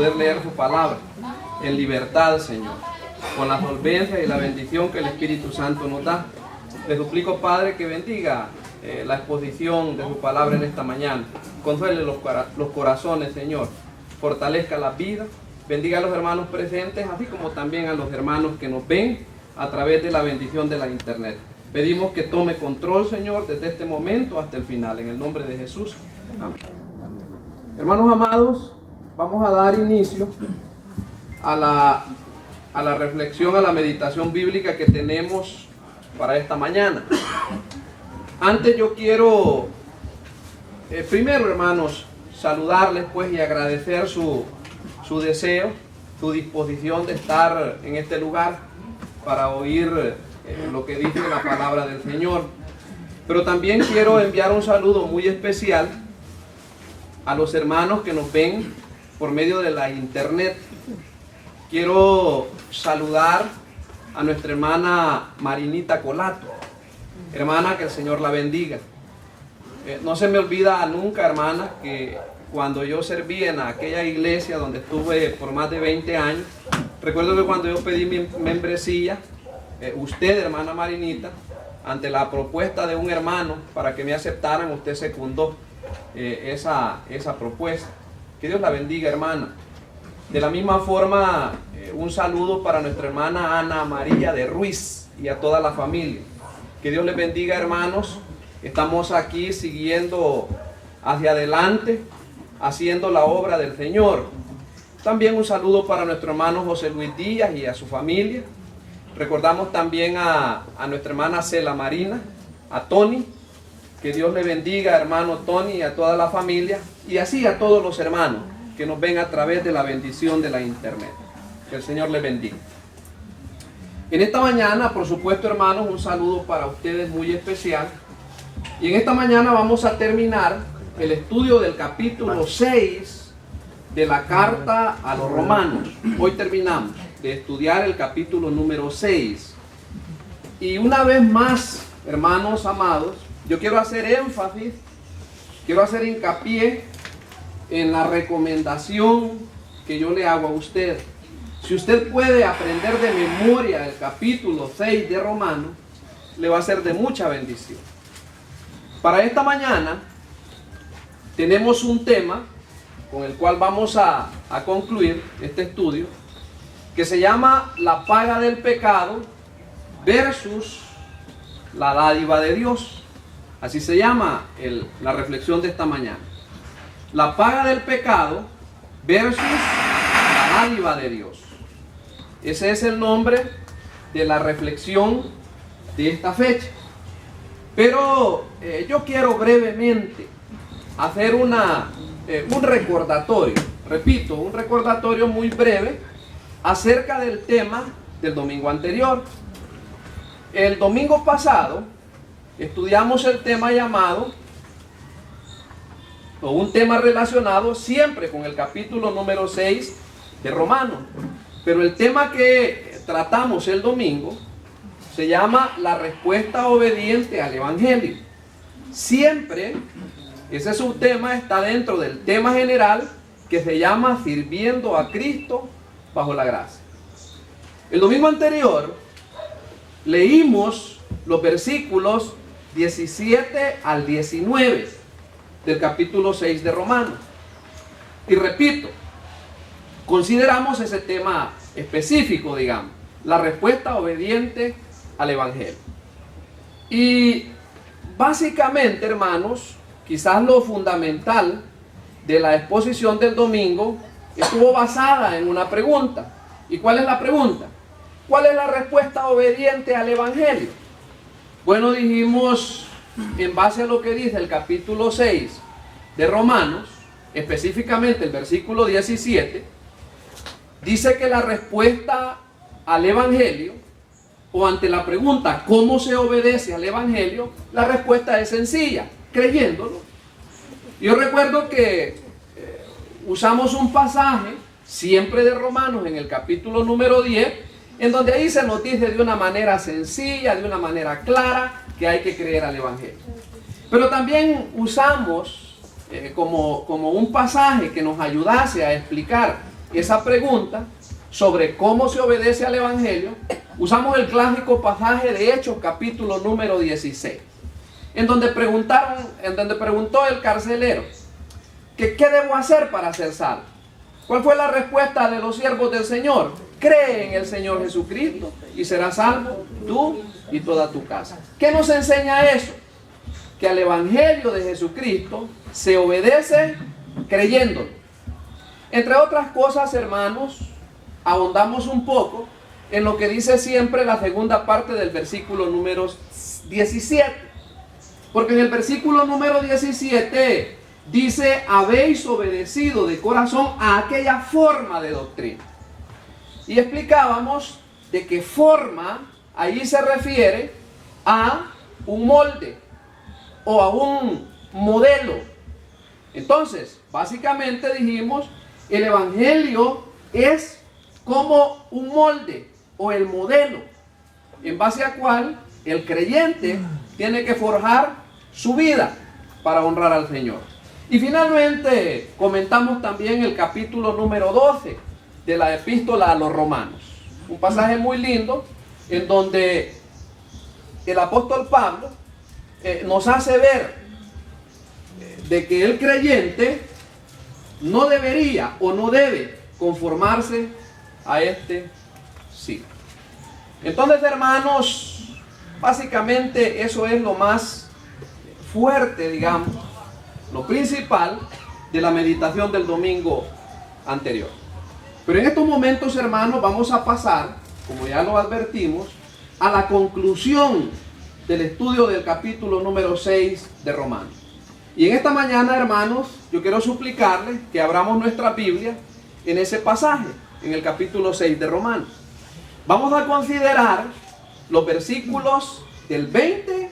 poder leer su palabra en libertad, Señor, con la solvencia y la bendición que el Espíritu Santo nos da. Le suplico, Padre, que bendiga la exposición de su palabra en esta mañana. Consuele los corazones, Señor. Fortalezca la vida. Bendiga a los hermanos presentes, así como también a los hermanos que nos ven a través de la bendición de la internet. Pedimos que tome control, Señor, desde este momento hasta el final. En el nombre de Jesús. Amén. Hermanos amados, vamos a dar inicio a la reflexión, a la meditación bíblica que tenemos para esta mañana. Antes yo quiero, primero, hermanos, saludarles pues y agradecer su deseo, su disposición de estar en este lugar para oír lo que dice la palabra del Señor. Pero también quiero enviar un saludo muy especial a los hermanos que nos ven por medio de la internet. Quiero saludar a nuestra hermana Marinita Colato, hermana, que el Señor la bendiga. No se me olvida nunca, hermana, que cuando yo serví en aquella iglesia donde estuve por más de 20 años, recuerdo que cuando yo pedí mi membresía, usted, hermana Marinita, ante la propuesta de un hermano para que me aceptaran, usted secundó esa propuesta. Que Dios la bendiga, hermana. De la misma forma, un saludo para nuestra hermana Ana María de Ruiz y a toda la familia. Que Dios les bendiga, hermanos. Estamos aquí siguiendo hacia adelante, haciendo la obra del Señor. También un saludo para nuestro hermano José Luis Díaz y a su familia. Recordamos también a nuestra hermana Cela Marina, a Tony. Que Dios le bendiga, hermano Tony, y a toda la familia, y así a todos los hermanos que nos ven a través de la bendición de la internet. Que el Señor les bendiga. En esta mañana, por supuesto, hermanos, un saludo para ustedes muy especial. Y en esta mañana vamos a terminar el estudio del capítulo 6 de la carta a los romanos. Hoy terminamos de estudiar el capítulo número 6. Y una vez más, hermanos amados, yo quiero hacer énfasis, quiero hacer hincapié en la recomendación que yo le hago a usted. Si usted puede aprender de memoria el capítulo 6 de Romanos, le va a ser de mucha bendición. Para esta mañana tenemos un tema con el cual vamos a concluir este estudio, que se llama la paga del pecado versus la dádiva de Dios. Así se llama la reflexión de esta mañana. La paga del pecado versus la dádiva de Dios. Ese es el nombre de la reflexión de esta fecha. Pero yo quiero brevemente hacer un recordatorio. Repito, un recordatorio muy breve acerca del tema del domingo anterior. El domingo pasado estudiamos el tema llamado, o un tema relacionado siempre con el capítulo número 6 de Romanos. Pero el tema que tratamos el domingo se llama la respuesta obediente al Evangelio. Siempre ese subtema está dentro del tema general que se llama sirviendo a Cristo bajo la gracia. El domingo anterior leímos los versículos 17 al 19 del capítulo 6 de Romanos. Y repito, consideramos ese tema específico, digamos, la respuesta obediente al Evangelio. Y básicamente, hermanos, quizás lo fundamental de la exposición del domingo estuvo basada en una pregunta. ¿Y cuál es la pregunta? ¿Cuál es la respuesta obediente al Evangelio? Bueno, dijimos, en base a lo que dice el capítulo 6 de Romanos, específicamente el versículo 17, dice que la respuesta al Evangelio, o ante la pregunta ¿cómo se obedece al Evangelio?, la respuesta es sencilla, creyéndolo. Yo recuerdo que usamos un pasaje siempre de Romanos en el capítulo número 10, en donde ahí se nos dice de una manera sencilla, de una manera clara, que hay que creer al Evangelio. Pero también usamos como un pasaje que nos ayudase a explicar esa pregunta sobre cómo se obedece al Evangelio, usamos el clásico pasaje de Hechos, capítulo número 16, en donde preguntó el carcelero que qué debo hacer para ser salvo. ¿Cuál fue la respuesta de los siervos del Señor? Cree en el Señor Jesucristo y serás salvo tú y toda tu casa. ¿Qué nos enseña eso? Que al Evangelio de Jesucristo se obedece creyéndolo. Entre otras cosas, hermanos, ahondamos un poco en lo que dice siempre la segunda parte del versículo número 17. Porque en el versículo número 17 dice: habéis obedecido de corazón a aquella forma de doctrina. Y explicábamos de que forma ahí se refiere a un molde o a un modelo. Entonces, básicamente dijimos, el Evangelio es como un molde o el modelo en base a cual el creyente tiene que forjar su vida para honrar al Señor. Y finalmente comentamos también el capítulo número 12 de la epístola a los Romanos, un pasaje muy lindo en donde el apóstol Pablo nos hace ver de que el creyente no debería o no debe conformarse a este siglo. Entonces, hermanos, básicamente eso es lo más fuerte, digamos, lo principal de la meditación del domingo anterior. Pero en estos momentos, hermanos, vamos a pasar, como ya lo advertimos, a la conclusión del estudio del capítulo número 6 de Romanos. Y en esta mañana, hermanos, yo quiero suplicarles que abramos nuestra Biblia en ese pasaje, en el capítulo 6 de Romanos. Vamos a considerar los versículos del 20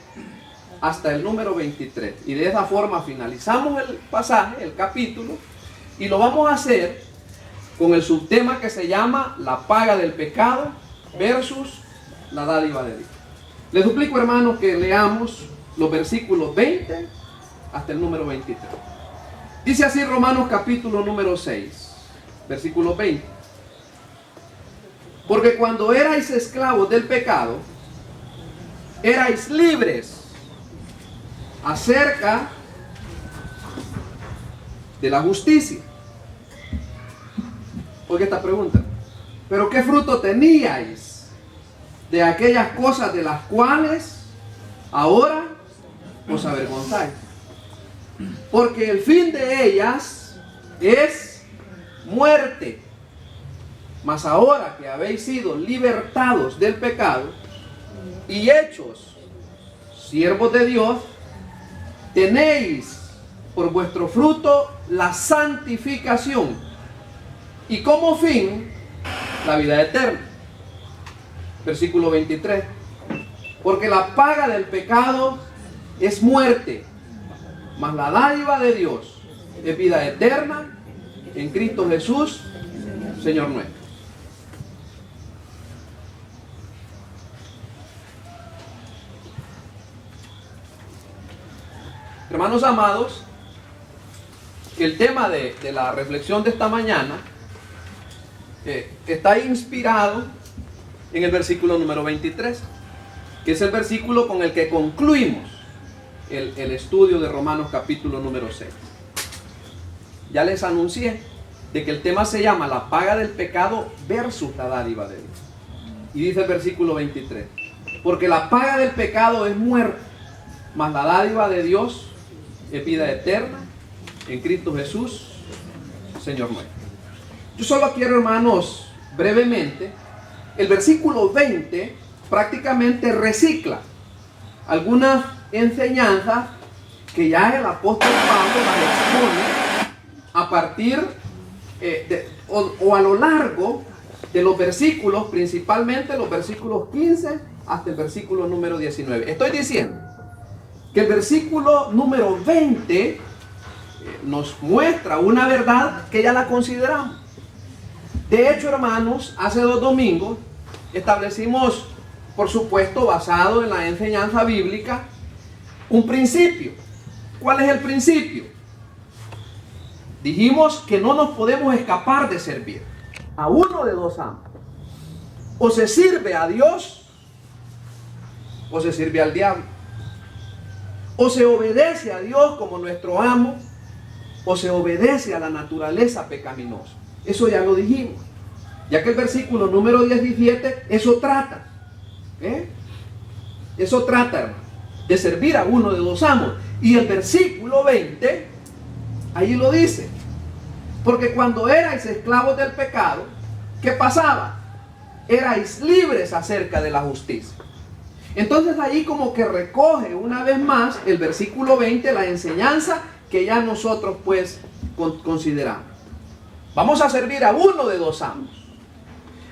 hasta el número 23. Y de esa forma finalizamos el pasaje, el capítulo, y lo vamos a hacer con el subtema que se llama la paga del pecado versus la dádiva de Dios. Les suplico, hermanos, que leamos los versículos 20 hasta el número 23. Dice así Romanos capítulo número 6, versículo 20. Porque cuando erais esclavos del pecado, erais libres acerca de la justicia. Oiga esta pregunta: ¿pero qué fruto teníais de aquellas cosas de las cuales ahora os avergonzáis? Porque el fin de ellas es muerte. Mas ahora que habéis sido libertados del pecado y hechos siervos de Dios, tenéis por vuestro fruto la santificación y como fin la vida eterna. Versículo 23. Porque la paga del pecado es muerte, mas la dádiva de Dios es vida eterna en Cristo Jesús, Señor nuestro. Hermanos amados, el tema de la reflexión de esta mañana está inspirado en el versículo número 23, que es el versículo con el que concluimos el estudio de Romanos capítulo número 6. Ya les anuncié de que el tema se llama la paga del pecado versus la dádiva de Dios. Y dice el versículo 23, porque la paga del pecado es muerte, mas la dádiva de Dios es vida eterna en Cristo Jesús, Señor nuestro. Yo solo quiero, hermanos, brevemente, el versículo 20 prácticamente recicla algunas enseñanzas que ya el apóstol Pablo las expone a partir o a lo largo de los versículos, principalmente los versículos 15 hasta el versículo número 19. Estoy diciendo que el versículo número 20 nos muestra una verdad que ya la consideramos. De hecho, hermanos, hace 2 domingos establecimos, por supuesto, basado en la enseñanza bíblica, un principio. ¿Cuál es el principio? Dijimos que no nos podemos escapar de servir. a uno de dos amos. O se sirve a Dios o se sirve al diablo. O se obedece a Dios como nuestro amo o se obedece a la naturaleza pecaminosa. Eso ya lo dijimos. Ya que el versículo número 17, eso trata. Eso trata, hermano, de servir a uno de dos amos. Y el versículo 20, ahí lo dice. Porque cuando erais esclavos del pecado, ¿qué pasaba? Erais libres acerca de la justicia. Entonces ahí como que recoge una vez más el versículo 20, la enseñanza que ya nosotros pues consideramos. Vamos a servir a uno de dos amos.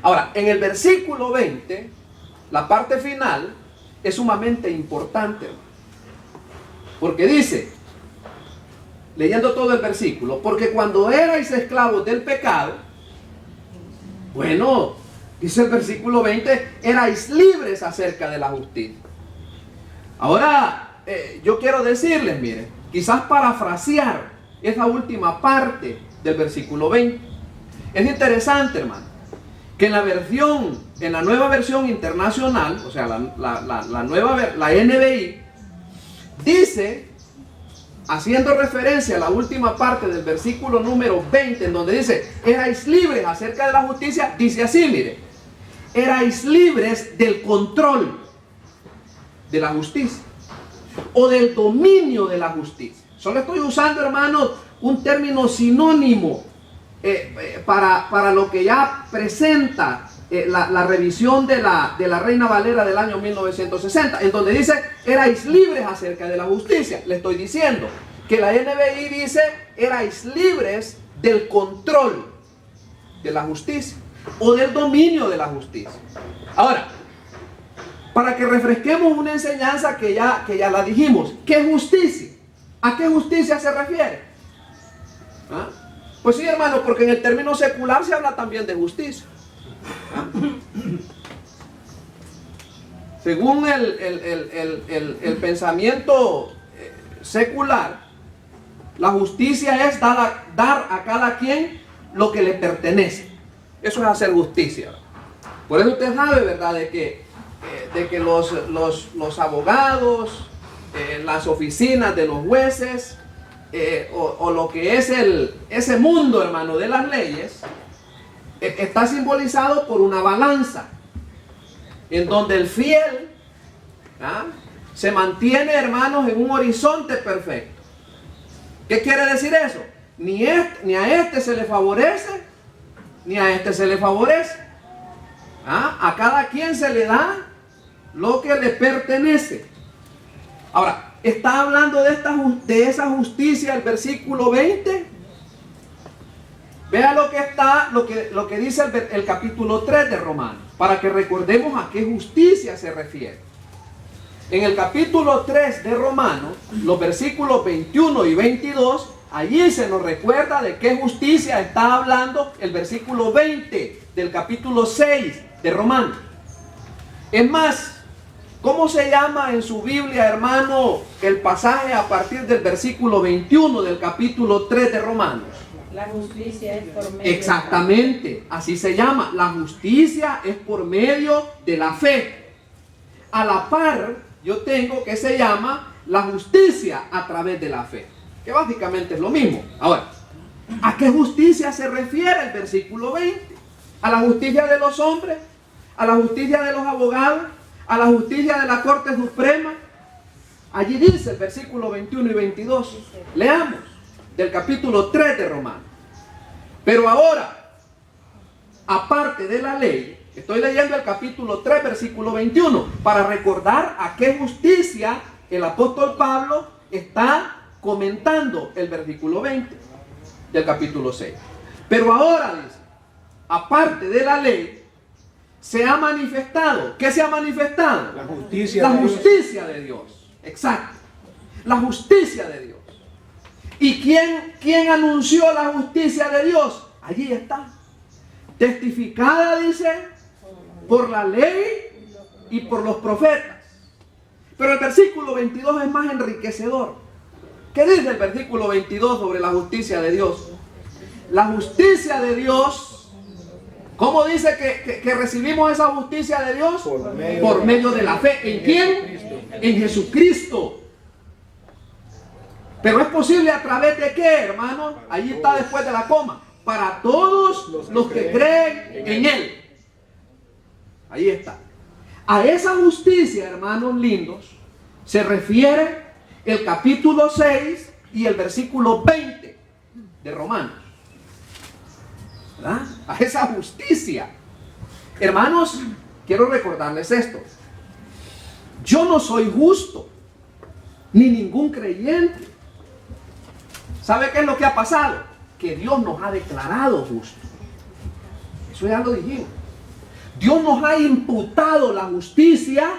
Ahora, en el versículo 20, la parte final es sumamente importante, hermano. Porque dice, leyendo todo el versículo, porque cuando erais esclavos del pecado, bueno, dice el versículo 20, erais libres acerca de la justicia. Ahora, yo quiero decirles, miren, quizás parafrasear esa última parte del versículo 20. Es interesante, hermano, que en la nueva versión internacional, o sea, la NBI, dice, haciendo referencia a la última parte del versículo número 20, en donde dice, erais libres acerca de la justicia, dice así, mire, erais libres del control de la justicia, o del dominio de la justicia. Solo estoy usando, hermanos, un término sinónimo para lo que ya presenta la revisión de la Reina Valera del año 1960, en donde dice, erais libres acerca de la justicia. Le estoy diciendo que la NBI dice, erais libres del control de la justicia o del dominio de la justicia. Ahora, para que refresquemos una enseñanza que ya la dijimos, ¿qué es justicia? ¿A qué justicia se refiere? ¿Ah? Pues sí, hermano, porque en el término secular se habla también de justicia. Según el pensamiento secular, la justicia es dar a cada quien lo que le pertenece. Eso es hacer justicia. Por eso usted sabe, ¿verdad?, de que los abogados, las oficinas de los jueces, o lo que es ese mundo, hermano, de las leyes, está simbolizado por una balanza, en donde el fiel se mantiene, hermanos, en un horizonte perfecto. ¿Qué quiere decir eso? Ni a este se le favorece, ni a este se le favorece. A cada quien se le da lo que le pertenece. Ahora, ¿está hablando de esa justicia el versículo 20? Vea lo que dice el capítulo 3 de Romanos, para que recordemos a qué justicia se refiere. En el capítulo 3 de Romanos, los versículos 21 y 22, allí se nos recuerda de qué justicia está hablando el versículo 20 del capítulo 6 de Romanos. Es más, ¿cómo se llama en su Biblia, hermano, el pasaje a partir del versículo 21 del capítulo 3 de Romanos? La justicia es por medio. Exactamente, así se llama. La justicia es por medio de la fe. A la par, yo tengo que se llama la justicia a través de la fe, que básicamente es lo mismo. Ahora, ¿a qué justicia se refiere el versículo 20? ¿A la justicia de los hombres? ¿A la justicia de los abogados? ¿A la justicia de la Corte Suprema? Allí dice el versículo 21 y 22. Leamos del capítulo 3 de Romanos. Pero ahora, aparte de la ley, estoy leyendo el capítulo 3, versículo 21, para recordar a qué justicia el apóstol Pablo está comentando el versículo 20 del capítulo 6. Pero ahora, dice, aparte de la ley, se ha manifestado. ¿Qué se ha manifestado? La justicia. La justicia de Dios. Exacto. La justicia de Dios. ¿Y quién anunció la justicia de Dios? Allí está. Testificada, dice, por la ley y por los profetas. Pero el versículo 22 es más enriquecedor. ¿Qué dice el versículo 22 sobre la justicia de Dios? La justicia de Dios ¿Cómo dice que recibimos esa justicia de Dios? Por medio de la fe. ¿En quién? En Jesucristo. Pero es posible a través de qué, hermano. Allí está después de la coma. Para todos los que creen en Él. Ahí está. A esa justicia, hermanos lindos, se refiere el capítulo 6 y el versículo 20 de Romanos. ¿Verdad? A esa justicia. Hermanos, quiero recordarles esto. Yo no soy justo, ni ningún creyente. ¿Sabe qué es lo que ha pasado? Que Dios nos ha declarado justos. Eso ya lo dijimos. Dios nos ha imputado la justicia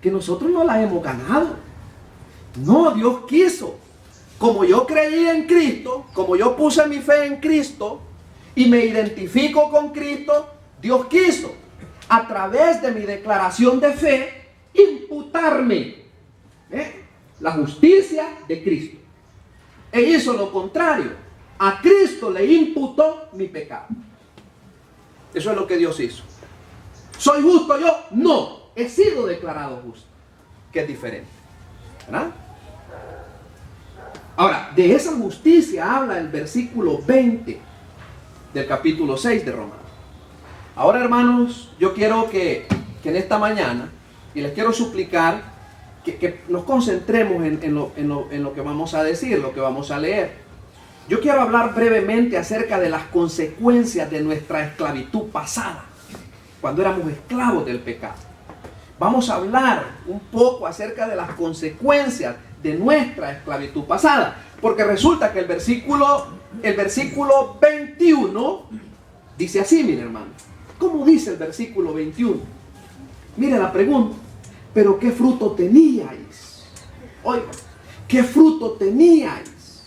que nosotros no la hemos ganado. No, Dios quiso. Como yo creí en Cristo, como yo puse mi fe en Cristo y me identifico con Cristo, Dios quiso, a través de mi declaración de fe, imputarme la justicia de Cristo. E hizo lo contrario. A Cristo le imputó mi pecado. Eso es lo que Dios hizo. ¿Soy justo yo? No. He sido declarado justo. Que es diferente. ¿Verdad? Ahora, de esa justicia habla el versículo 20 del capítulo 6 de Romanos. Ahora, hermanos, yo quiero que en esta mañana, y les quiero suplicar que nos concentremos en lo que vamos a decir, lo que vamos a leer. Yo quiero hablar brevemente acerca de las consecuencias de nuestra esclavitud pasada, cuando éramos esclavos del pecado. Vamos a hablar un poco acerca de las consecuencias de nuestra esclavitud pasada, porque resulta que el versículo 21 dice así, mire hermano. ¿Cómo dice el versículo 21? Mire la pregunta. ¿Pero qué fruto teníais? Oiga, ¿qué fruto teníais?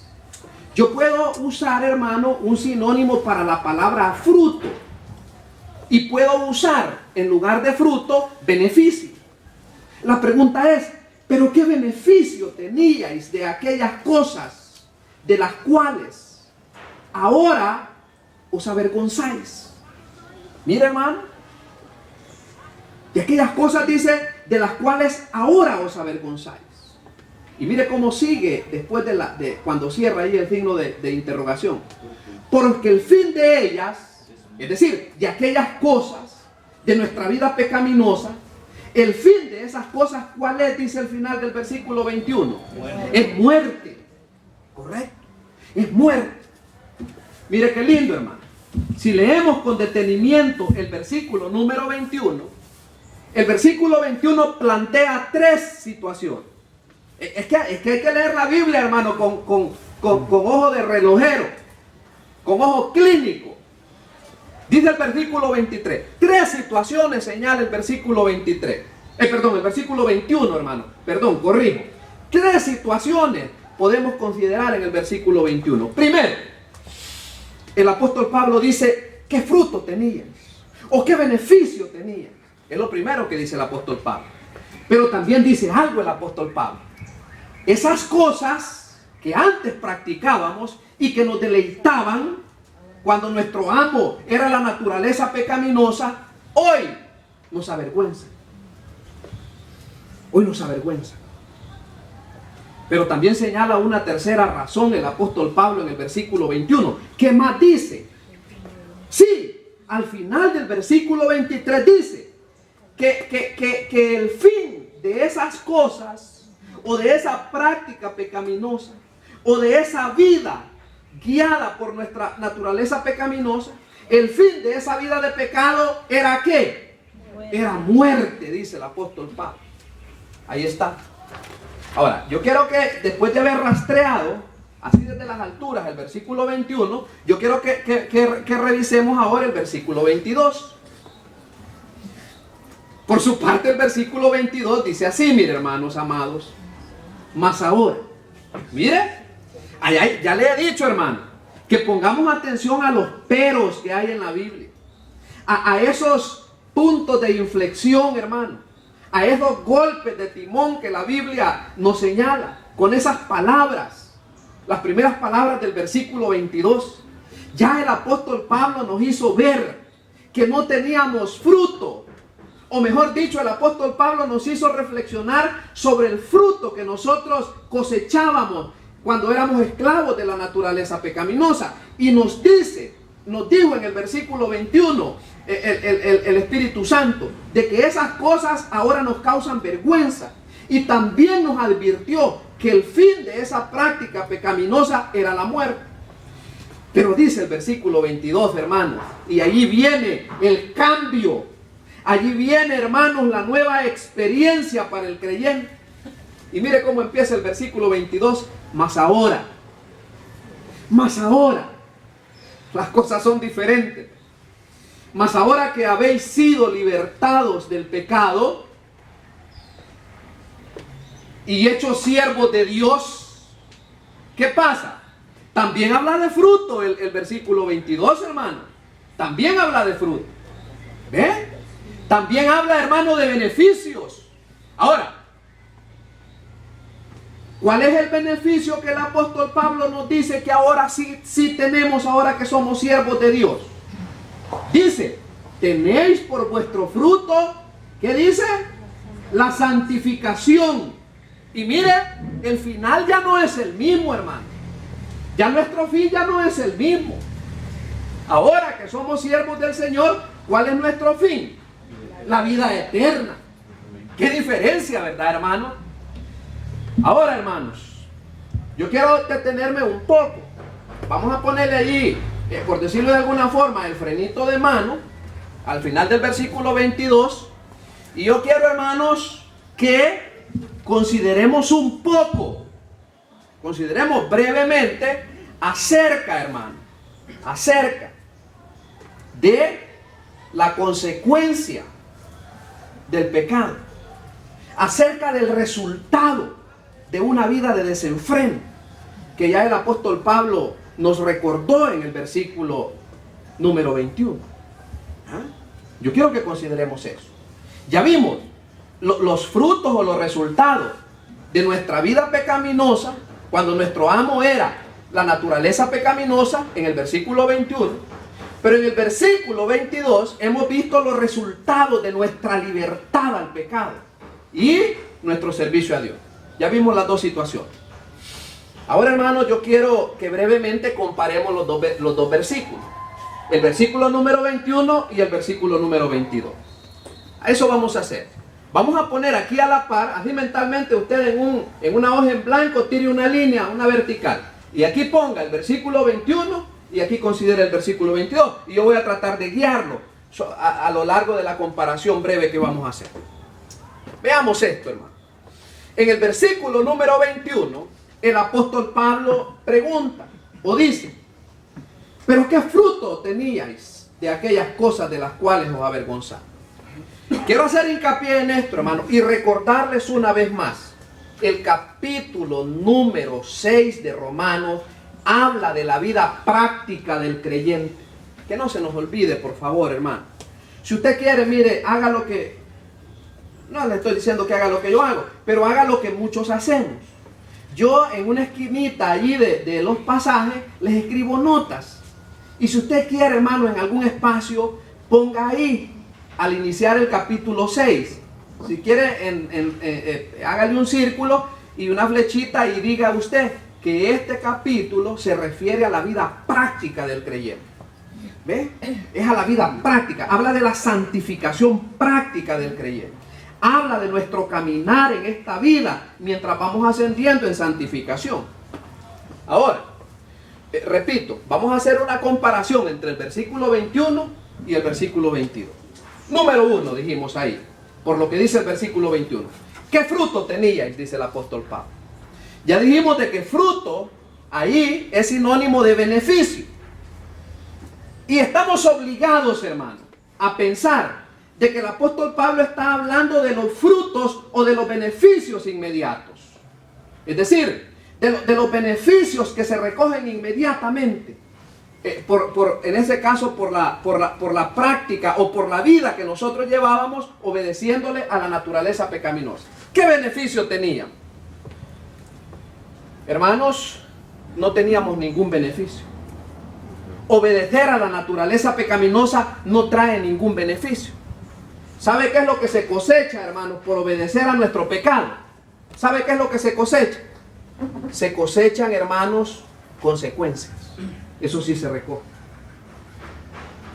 Yo puedo usar, hermano, un sinónimo para la palabra fruto. Y puedo usar, en lugar de fruto, beneficio. La pregunta es, ¿pero qué beneficio teníais de aquellas cosas de las cuales ahora os avergonzáis? Mira, hermano, de aquellas cosas, dice, de las cuales ahora os avergonzáis. Y mire cómo sigue después de cuando cierra ahí el signo de interrogación. Porque el fin de ellas, es decir, de aquellas cosas de nuestra vida pecaminosa, el fin de esas cosas, ¿cuál es? Dice el final del versículo 21. Es muerte. Correcto. Es muerte. Mire qué lindo, hermano. Si leemos con detenimiento el versículo número 21, el versículo 21 plantea tres situaciones. Es que hay que leer la Biblia, hermano, con ojo de relojero, con ojo clínico. Dice el versículo 23. Tres situaciones señala el versículo 23. El versículo 21, hermano. Corrijo. Tres situaciones podemos considerar en el versículo 21. Primero, el apóstol Pablo dice, ¿qué fruto tenías? ¿O qué beneficio tenías? Es lo primero que dice el apóstol Pablo. Pero también dice algo el apóstol Pablo. Esas cosas que antes practicábamos y que nos deleitaban cuando nuestro amo era la naturaleza pecaminosa, hoy nos avergüenza. Hoy nos avergüenza. Pero también señala una tercera razón el apóstol Pablo en el versículo 21. ¿Qué más dice? Sí, al final del versículo 23 dice que el fin de esas cosas o de esa práctica pecaminosa o de esa vida guiada por nuestra naturaleza pecaminosa, el fin de esa vida de pecado era ¿qué? Era muerte, dice el apóstol Pablo. Ahí está. Ahora, yo quiero que después de haber rastreado así desde las alturas el versículo 21, yo quiero que revisemos ahora el versículo 22. Por su parte, el versículo 22 dice así, mire hermanos amados, mas ahora, mire, ya le he dicho, hermano, que pongamos atención a los peros que hay en la Biblia, a esos puntos de inflexión, hermano, a esos golpes de timón que la Biblia nos señala, con esas palabras, las primeras palabras del versículo 22. Ya el apóstol Pablo nos hizo ver que no teníamos fruto. O mejor dicho, el apóstol Pablo nos hizo reflexionar sobre el fruto que nosotros cosechábamos cuando éramos esclavos de la naturaleza pecaminosa. Y nos dijo en el versículo 21, el Espíritu Santo, de que esas cosas ahora nos causan vergüenza. Y también nos advirtió que el fin de esa práctica pecaminosa era la muerte. Pero dice el versículo 22, hermanos, y allí viene el cambio. Allí viene, hermanos, la nueva experiencia para el creyente. Y mire cómo empieza el versículo 22. Mas ahora, las cosas son diferentes. Mas ahora que habéis sido libertados del pecado y hechos siervos de Dios, ¿qué pasa? También habla de fruto el versículo 22, hermano. También habla de fruto. ¿Ve? También habla, hermano, de beneficios. Ahora, ¿cuál es el beneficio que el apóstol Pablo nos dice que ahora sí tenemos, ahora que somos siervos de Dios? Dice, tenéis por vuestro fruto, ¿qué dice? La santificación. Y mire, el final ya no es el mismo, hermano. Ya nuestro fin ya no es el mismo. Ahora que somos siervos del Señor, ¿cuál es nuestro fin? La vida eterna. Qué diferencia, ¿verdad, hermano? Ahora, hermanos, yo quiero detenerme un poco. Vamos a ponerle allí, por decirlo de alguna forma, el frenito de mano al final del versículo 22. Y yo quiero, hermanos, que consideremos un poco, consideremos brevemente acerca, hermano, acerca de la consecuencia del pecado, acerca del resultado de una vida de desenfreno, que ya el apóstol Pablo nos recordó en el versículo número 21. Yo quiero que consideremos eso. Ya vimos los frutos o los resultados de nuestra vida pecaminosa, cuando nuestro amo era la naturaleza pecaminosa, en el versículo 21. Pero en el versículo 22 hemos visto los resultados de nuestra libertad al pecado y nuestro servicio a Dios. Ya vimos las dos situaciones. Ahora, hermanos, yo quiero que brevemente comparemos los dos versículos. El versículo número 21 y el versículo número 22. A eso vamos a hacer. Vamos a poner aquí a la par, así mentalmente usted en una hoja en blanco tire una línea, una vertical. Y aquí ponga el versículo 21 y aquí considere el versículo 22. Y yo voy a tratar de guiarlo a lo largo de la comparación breve que vamos a hacer. Veamos esto, hermano. En el versículo número 21, el apóstol Pablo pregunta o dice: ¿pero qué fruto teníais de aquellas cosas de las cuales os avergonzáis? Quiero hacer hincapié en esto, hermano, y recordarles una vez más. El capítulo número 6 de Romanos habla de la vida práctica del creyente. Que no se nos olvide, por favor, hermano. Si usted quiere, mire, haga lo que... No le estoy diciendo que haga lo que yo hago, pero haga lo que muchos hacemos. Yo en una esquinita allí de los pasajes les escribo notas. Y si usted quiere, hermano, en algún espacio, ponga ahí, al iniciar el capítulo 6. Si quiere, hágale un círculo y una flechita y diga usted que este capítulo se refiere a la vida práctica del creyente. ¿Ve? Es a la vida práctica. Habla de la santificación práctica del creyente. Habla de nuestro caminar en esta vida mientras vamos ascendiendo en santificación. Ahora, repito, vamos a hacer una comparación entre el versículo 21 y el versículo 22. Número 1, dijimos ahí, por lo que dice el versículo 21. ¿Qué fruto teníais? Dice el apóstol Pablo. Ya dijimos de que fruto ahí es sinónimo de beneficio. Y estamos obligados, hermano, a pensar de que el apóstol Pablo está hablando de los frutos o de los beneficios inmediatos. Es decir, de los beneficios que se recogen inmediatamente. En ese caso, por la práctica o por la vida que nosotros llevábamos obedeciéndole a la naturaleza pecaminosa. ¿Qué beneficio teníamos? Hermanos, no teníamos ningún beneficio. obedecer a la naturaleza pecaminosa no trae ningún beneficio. ¿Sabe qué es lo que se cosecha, hermanos, por obedecer a nuestro pecado? ¿Sabe qué es lo que se cosecha? Se cosechan, hermanos, consecuencias. Eso sí se recoge.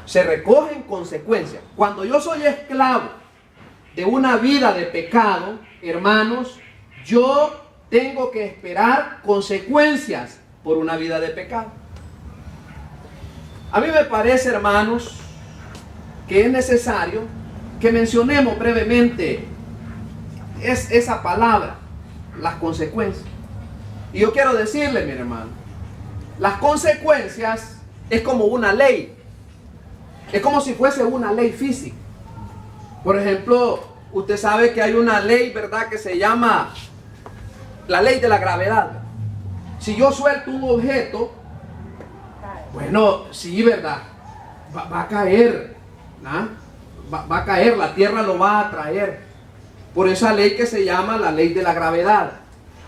Se recogen consecuencias. Cuando yo soy esclavo de una vida de pecado, hermanos, yo tengo que esperar consecuencias por una vida de pecado. A mí me parece, hermanos, que es necesario que mencionemos brevemente esa palabra, las consecuencias. Y yo quiero decirle, mi hermano, las consecuencias es como una ley. Es como si fuese una ley física. Por ejemplo, usted sabe que hay una ley, ¿verdad?, que se llama la ley de la gravedad. Si yo suelto un objeto, bueno, sí, ¿verdad?, va a caer, ¿no? Va a caer, la tierra lo va a atraer. Por esa ley que se llama la ley de la gravedad.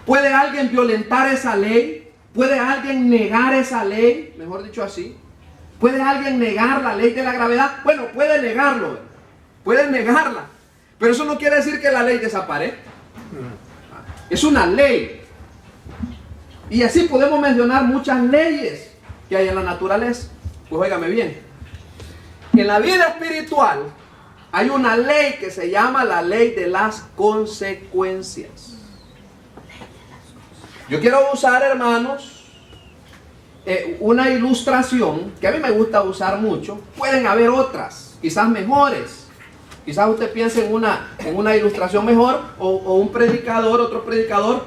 ¿Puede alguien violentar esa ley? ¿Puede alguien negar esa ley? Mejor dicho así. ¿Puede alguien negar la ley de la gravedad? Bueno, puede negarlo, ¿verdad? Puede negarla. Pero eso no quiere decir que la ley desaparezca. Es una ley. Y así podemos mencionar muchas leyes que hay en la naturaleza. Pues óigame bien. En la vida espiritual hay una ley que se llama la ley de las consecuencias. Yo quiero usar, hermanos, una ilustración que a mí me gusta usar mucho. Pueden haber otras, quizás mejores. Quizás usted piense en una ilustración mejor o un predicador, otro predicador,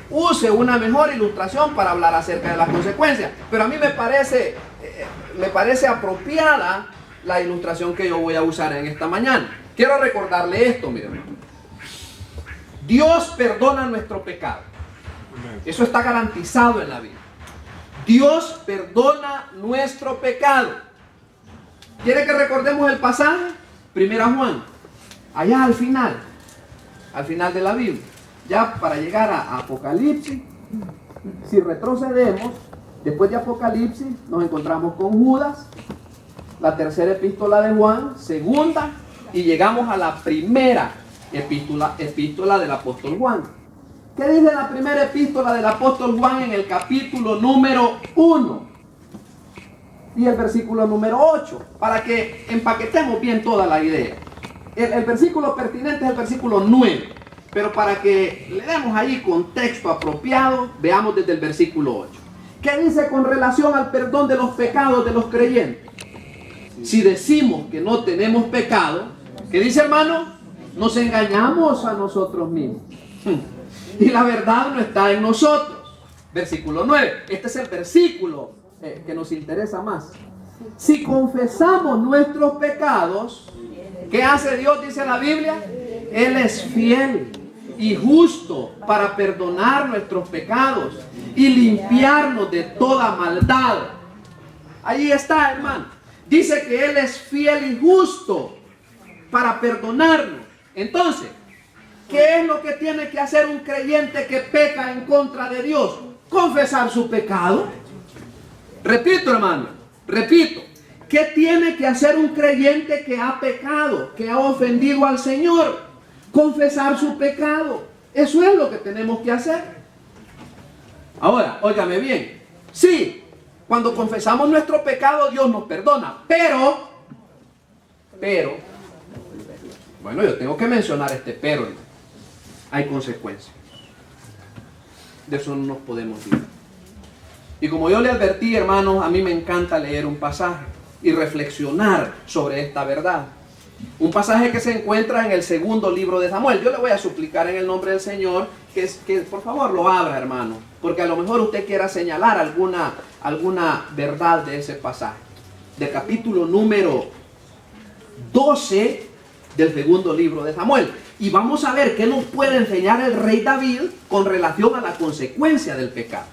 use una mejor ilustración para hablar acerca de las consecuencias. Pero a mí me parece apropiada la ilustración que yo voy a usar en esta mañana. Quiero recordarle esto, mi hermano. Dios perdona nuestro pecado. Eso está garantizado en la Biblia. Dios perdona nuestro pecado. ¿Quiere que recordemos el pasaje? Primera Juan, allá al final de la Biblia, ya para llegar a Apocalipsis. Si retrocedemos, después de Apocalipsis nos encontramos con Judas, la tercera epístola de Juan, segunda, y llegamos a la primera epístola del apóstol Juan. ¿Qué dice la primera epístola del apóstol Juan en el capítulo número 1? Y el versículo número 8, para que empaquetemos bien toda la idea. El versículo pertinente es el versículo 9, pero para que le demos ahí contexto apropiado, veamos desde el versículo 8. ¿Qué dice con relación al perdón de los pecados de los creyentes? Si decimos que no tenemos pecado, ¿qué dice, hermano? Nos engañamos a nosotros mismos. Y la verdad no está en nosotros. Versículo 9. Este es el versículo que nos interesa más. Si confesamos nuestros pecados, ¿qué hace Dios? Dice la Biblia. Él es fiel y justo para perdonar nuestros pecados y limpiarnos de toda maldad. Ahí está, hermano. Dice que Él es fiel y justo para perdonarnos. Entonces, ¿qué es lo que tiene que hacer un creyente que peca en contra de Dios? Confesar su pecado. Repito, hermano, repito. ¿Qué tiene que hacer un creyente que ha pecado, que ha ofendido al Señor? Confesar su pecado. Eso es lo que tenemos que hacer. Ahora, óigame bien. Sí, cuando confesamos nuestro pecado, Dios nos perdona. Pero, bueno, yo tengo que mencionar este pero. Hay consecuencias. De eso no nos podemos ir. Y como yo le advertí, hermanos, a mí me encanta leer un pasaje y reflexionar sobre esta verdad. Un pasaje que se encuentra en el segundo libro de Samuel. Yo le voy a suplicar en el nombre del Señor que por favor lo abra, hermano, porque a lo mejor usted quiera señalar alguna verdad de ese pasaje. Del capítulo número 12 del segundo libro de Samuel. Y vamos a ver qué nos puede enseñar el rey David con relación a la consecuencia del pecado.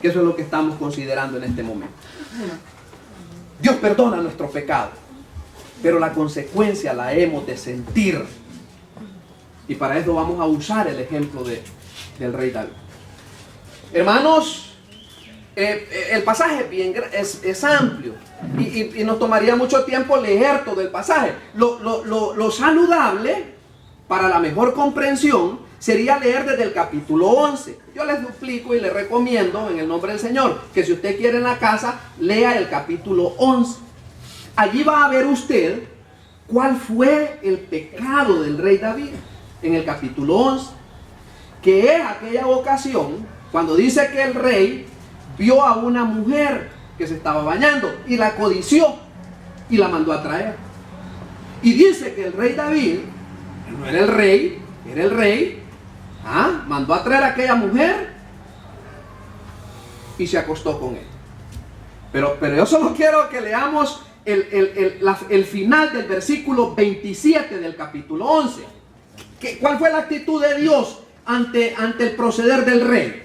Que eso es lo que estamos considerando en este momento. Dios perdona nuestro pecado, pero la consecuencia la hemos de sentir. Y para eso vamos a usar el ejemplo del rey David. Hermanos, el pasaje es amplio y nos tomaría mucho tiempo leer todo el pasaje. Lo saludable para la mejor comprensión sería leer desde el capítulo 11. Yo les duplico y les recomiendo en el nombre del Señor que si usted quiere en la casa, lea el capítulo 11. Allí va a ver usted cuál fue el pecado del rey David en el capítulo 11, que es aquella ocasión cuando dice que el rey vio a una mujer que se estaba bañando y la codició y la mandó a traer. Y dice que el rey David, no era el rey, era el rey, mandó a traer a aquella mujer y se acostó con él. Pero yo solo quiero que leamos el final del versículo 27 del capítulo 11. ¿Cuál fue la actitud de Dios ante el proceder del rey?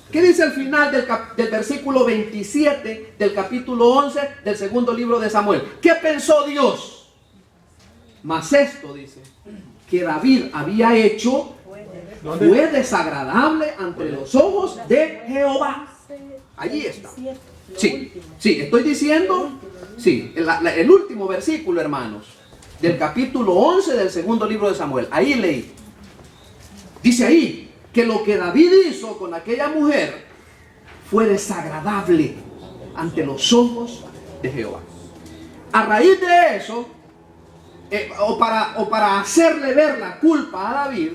¿Qué dice el final del versículo 27 del capítulo 11 del segundo libro de Samuel? ¿Qué pensó Dios? Mas esto, dice, que David había hecho fue desagradable ante los ojos de Jehová. Allí está. Sí, estoy diciendo, el último versículo, hermanos, del capítulo 11 del segundo libro de Samuel. Ahí leí. Dice ahí que lo que David hizo con aquella mujer fue desagradable ante los ojos de Jehová. A raíz de eso, o para hacerle ver la culpa a David,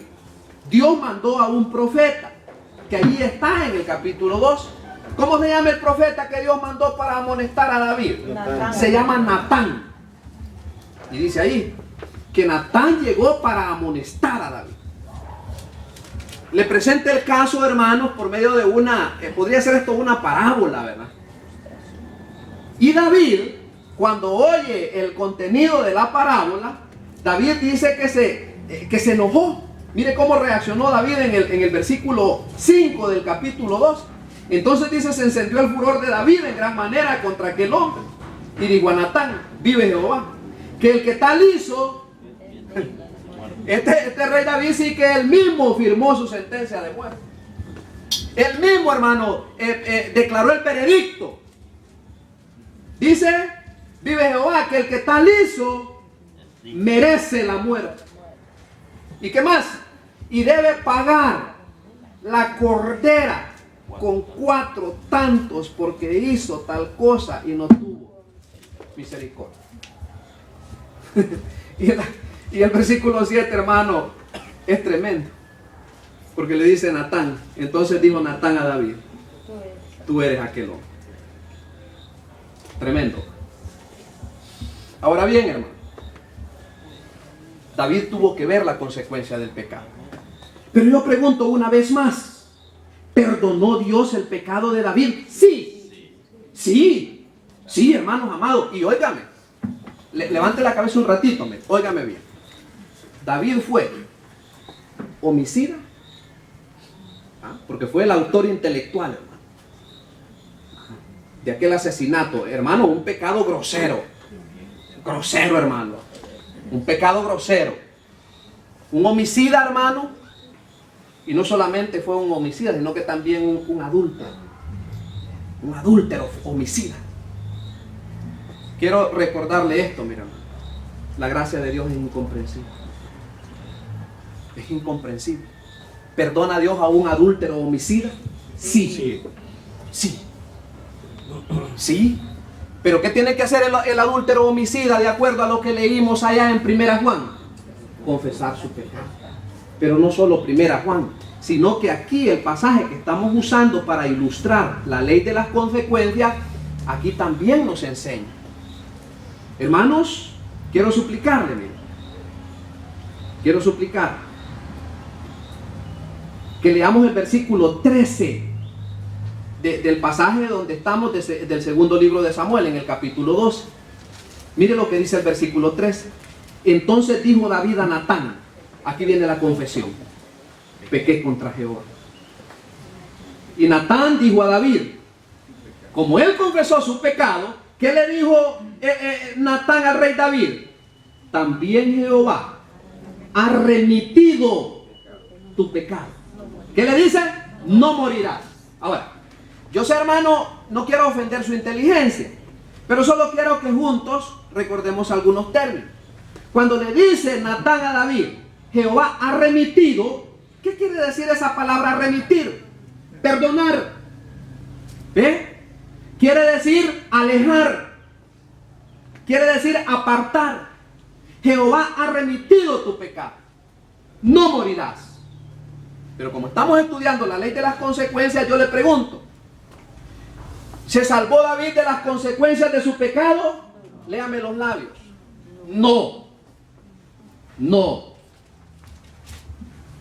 Dios mandó a un profeta, que allí está en el capítulo 2. ¿Cómo se llama el profeta que Dios mandó para amonestar a David? Natán. Se llama Natán. Y dice ahí que Natán llegó para amonestar a David. Le presento el caso, hermanos, por medio de podría ser esto una parábola, ¿verdad? Y David, cuando oye el contenido de la parábola, David dice que se enojó. Mire cómo reaccionó David en el versículo 5 del capítulo 2. Entonces dice, se encendió el furor de David en gran manera contra aquel hombre. Y dijo a Natán, vive Jehová, que el que tal hizo, este rey David sí que él mismo firmó su sentencia de muerte. Él mismo, hermano, declaró el veredicto. Dice, vive Jehová, que el que tal hizo, merece la muerte. ¿Y qué más? Y debe pagar la cordera con 4 tantos porque hizo tal cosa y no tuvo misericordia. Y el versículo 7, hermano, es tremendo, porque le dice Natán. Entonces dijo Natán a David, tú eres aquel hombre. Tremendo. Ahora bien, hermano, David tuvo que ver la consecuencia del pecado. Pero yo pregunto una vez más, ¿perdonó Dios el pecado de David? Sí, hermanos amados. Y óigame, levante la cabeza un ratito, óigame bien. David fue homicida, porque fue el autor intelectual, hermano, de aquel asesinato. Hermano, un pecado grosero, hermano, un pecado grosero. Un homicida, hermano, y no solamente fue un homicida, sino que también un adúltero homicida. Quiero recordarle esto, mira, la gracia de Dios es incomprensible. Es incomprensible. ¿Perdona a Dios a un adúltero homicida? Sí. Pero ¿qué tiene que hacer el adúltero homicida de acuerdo a lo que leímos allá en 1 Juan? Confesar su pecado. Pero no solo 1 Juan, sino que aquí el pasaje que estamos usando para ilustrar la ley de las consecuencias, aquí también nos enseña. Hermanos, quiero suplicarle, que leamos el versículo 13 del pasaje donde estamos del segundo libro de Samuel, en el capítulo 12. Mire lo que dice el versículo 13. Entonces dijo David a Natán, aquí viene la confesión, pequé contra Jehová. Y Natán dijo a David, como él confesó su pecado, ¿qué le dijo Natán al rey David? También Jehová ha remitido tu pecado. ¿Qué le dice? No morirás. Ahora, Yo sé, hermano, no quiero ofender su inteligencia, pero solo quiero que juntos recordemos algunos términos. Cuando le dice Natán a David, Jehová ha remitido, ¿qué quiere decir esa palabra remitir? Perdonar. ¿Ve? Quiere decir alejar. Quiere decir apartar. Jehová ha remitido tu pecado. No morirás. Pero como estamos estudiando la ley de las consecuencias, yo le pregunto, ¿se salvó David de las consecuencias de su pecado? Léame los labios. No. No.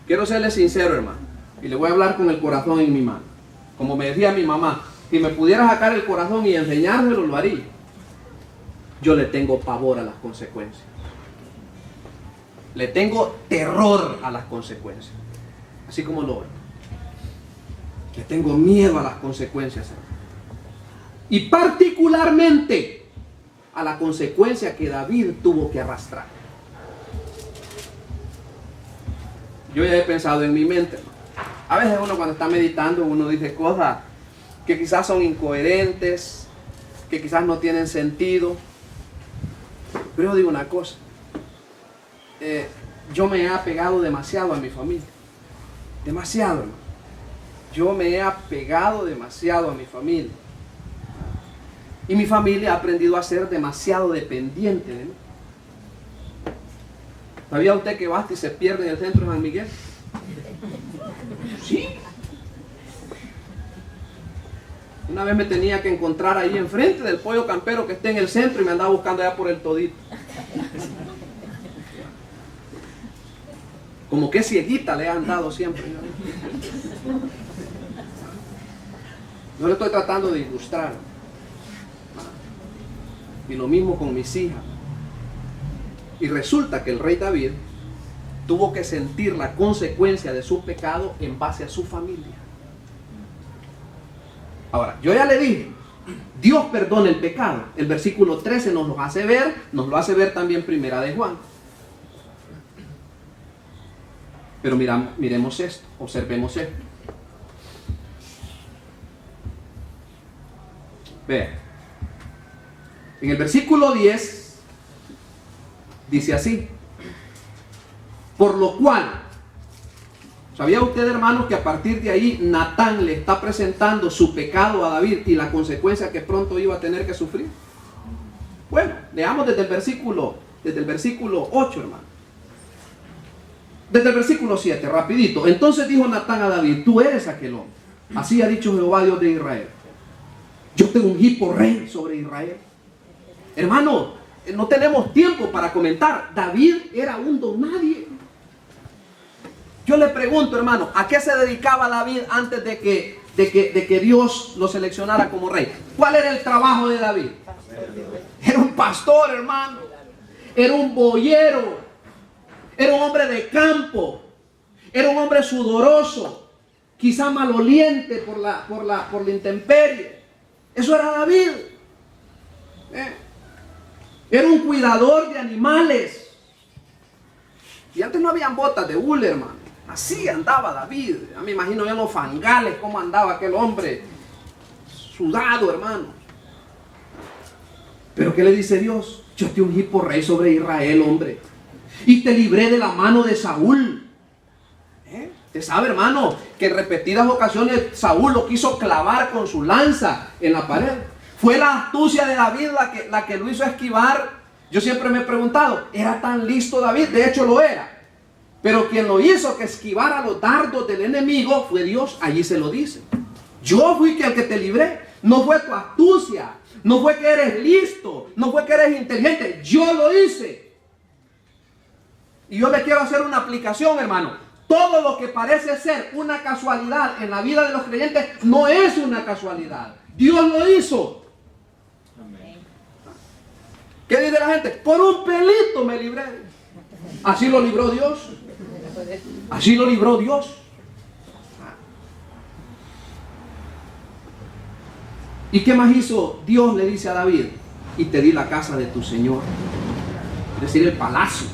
Quiero serle sincero, hermano, y le voy a hablar con el corazón en mi mano. Como me decía mi mamá, si me pudiera sacar el corazón y enseñárselo, lo haría. Yo le tengo pavor a las consecuencias. Le tengo terror a las consecuencias. Así como lo veo. Le tengo miedo a las consecuencias, hermano. Y particularmente a la consecuencia que David tuvo que arrastrar. Yo ya he pensado en mi mente, hermano. A veces uno cuando está meditando, uno dice cosas que quizás son incoherentes, que quizás no tienen sentido. Pero yo digo una cosa. Yo me he apegado demasiado a mi familia. Demasiado, hermano. Yo me he apegado demasiado a mi familia. Y mi familia ha aprendido a ser demasiado dependiente de mí. ¿Sabía usted que Basti se pierde en el centro de San Miguel? Sí. Una vez me tenía que encontrar ahí enfrente del pollo campero que está en el centro y me andaba buscando allá por el todito. Como que cieguita le han dado siempre. No le estoy tratando de ilustrar. Y lo mismo con mis hijas. Y resulta que el rey David tuvo que sentir la consecuencia de su pecado en base a su familia. Ahora, yo ya le dije, Dios perdona el pecado. El versículo 13 nos lo hace ver también Primera de Juan. Pero miremos esto, observemos esto. Vean. En el versículo 10 dice así: por lo cual, ¿sabía usted, hermanos, que a partir de ahí Natán le está presentando su pecado a David y la consecuencia que pronto iba a tener que sufrir? Bueno, leamos desde el versículo 8, hermano. Desde el versículo 7, rapidito. Entonces dijo Natán a David: tú eres aquel hombre. Así ha dicho Jehová, Dios de Israel: yo te ungí por rey sobre Israel. Hermano, no tenemos tiempo para comentar. David era un don nadie. Yo le pregunto, hermano, ¿a qué se dedicaba David antes de que Dios lo seleccionara como rey? ¿Cuál era el trabajo de David? Era un pastor, hermano. Era un boyero. Era un hombre de campo. Era un hombre sudoroso. Quizá maloliente por la intemperie. Eso era David. Era un cuidador de animales. Y antes no habían botas de hule, hermano. Así andaba David. Ya me imagino yo en los fangales cómo andaba aquel hombre sudado, hermano. Pero ¿qué le dice Dios? Yo te ungí por rey sobre Israel, hombre, y te libré de la mano de Saúl. Usted sabe, hermano, que en repetidas ocasiones Saúl lo quiso clavar con su lanza en la pared. Fue la astucia de David la que lo hizo esquivar. Yo siempre me he preguntado, ¿era tan listo David? De hecho lo era. Pero quien lo hizo que esquivara los dardos del enemigo fue Dios. Allí se lo dice. Yo fui el que te libré. No fue tu astucia. No fue que eres listo. No fue que eres inteligente. Yo lo hice. Y yo le quiero hacer una aplicación, hermano. Todo lo que parece ser una casualidad en la vida de los creyentes no es una casualidad. Dios lo hizo. ¿Qué dice la gente? Por un pelito me libré. Así lo libró Dios. Así lo libró Dios. ¿Y qué más hizo? Dios le dice a David: y te di la casa de tu Señor, es decir, el palacio.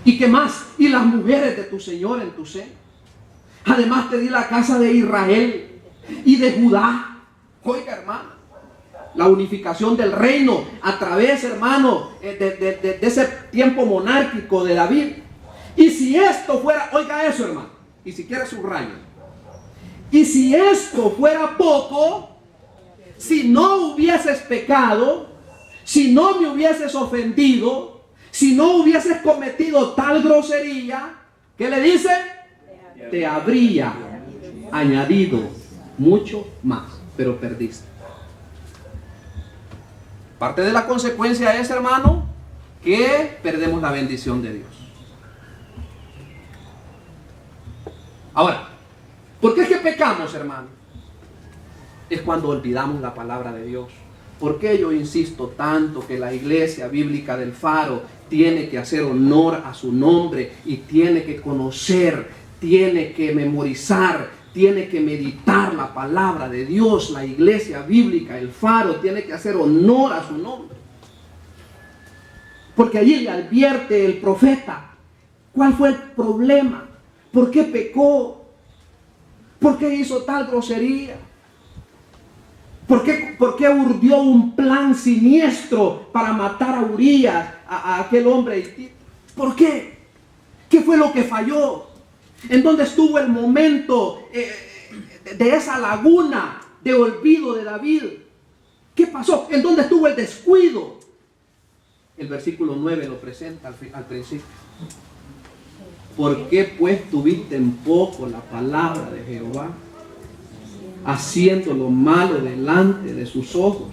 ¿Y qué más? Y las mujeres de tu Señor en tu seno. Además te di la casa de Israel. y de Judá. Oiga, hermano, la unificación del reino a través, hermano, de ese tiempo monárquico de David. Y si esto fuera, oiga eso, hermano, y si quiere subraya, y si esto fuera poco, si no hubieses pecado, si no me hubieses ofendido, si no hubieses cometido tal grosería, ¿qué le dice? Te habría añadido mucho más, pero perdiste. Parte de la consecuencia es, hermano, que perdemos la bendición de Dios. Ahora, ¿por qué es que pecamos, hermano? Es cuando olvidamos la palabra de Dios. ¿Por qué yo insisto tanto que la iglesia bíblica del Faro tiene que hacer honor a su nombre y tiene que conocer, tiene que memorizar, tiene que meditar la palabra de Dios? La iglesia bíblica, el Faro, tiene que hacer honor a su nombre. Porque allí le advierte el profeta cuál fue el problema, por qué pecó, por qué hizo tal grosería. ¿Por qué urdió un plan siniestro para matar a Urías, a aquel hombre? ¿Por qué? ¿Qué fue lo que falló? ¿En dónde estuvo el momento de esa laguna de olvido de David? ¿Qué pasó? ¿En dónde estuvo el descuido? El versículo 9 lo presenta al principio. ¿Por qué pues tuviste en poco la palabra de Jehová, haciendo lo malo delante de sus ojos?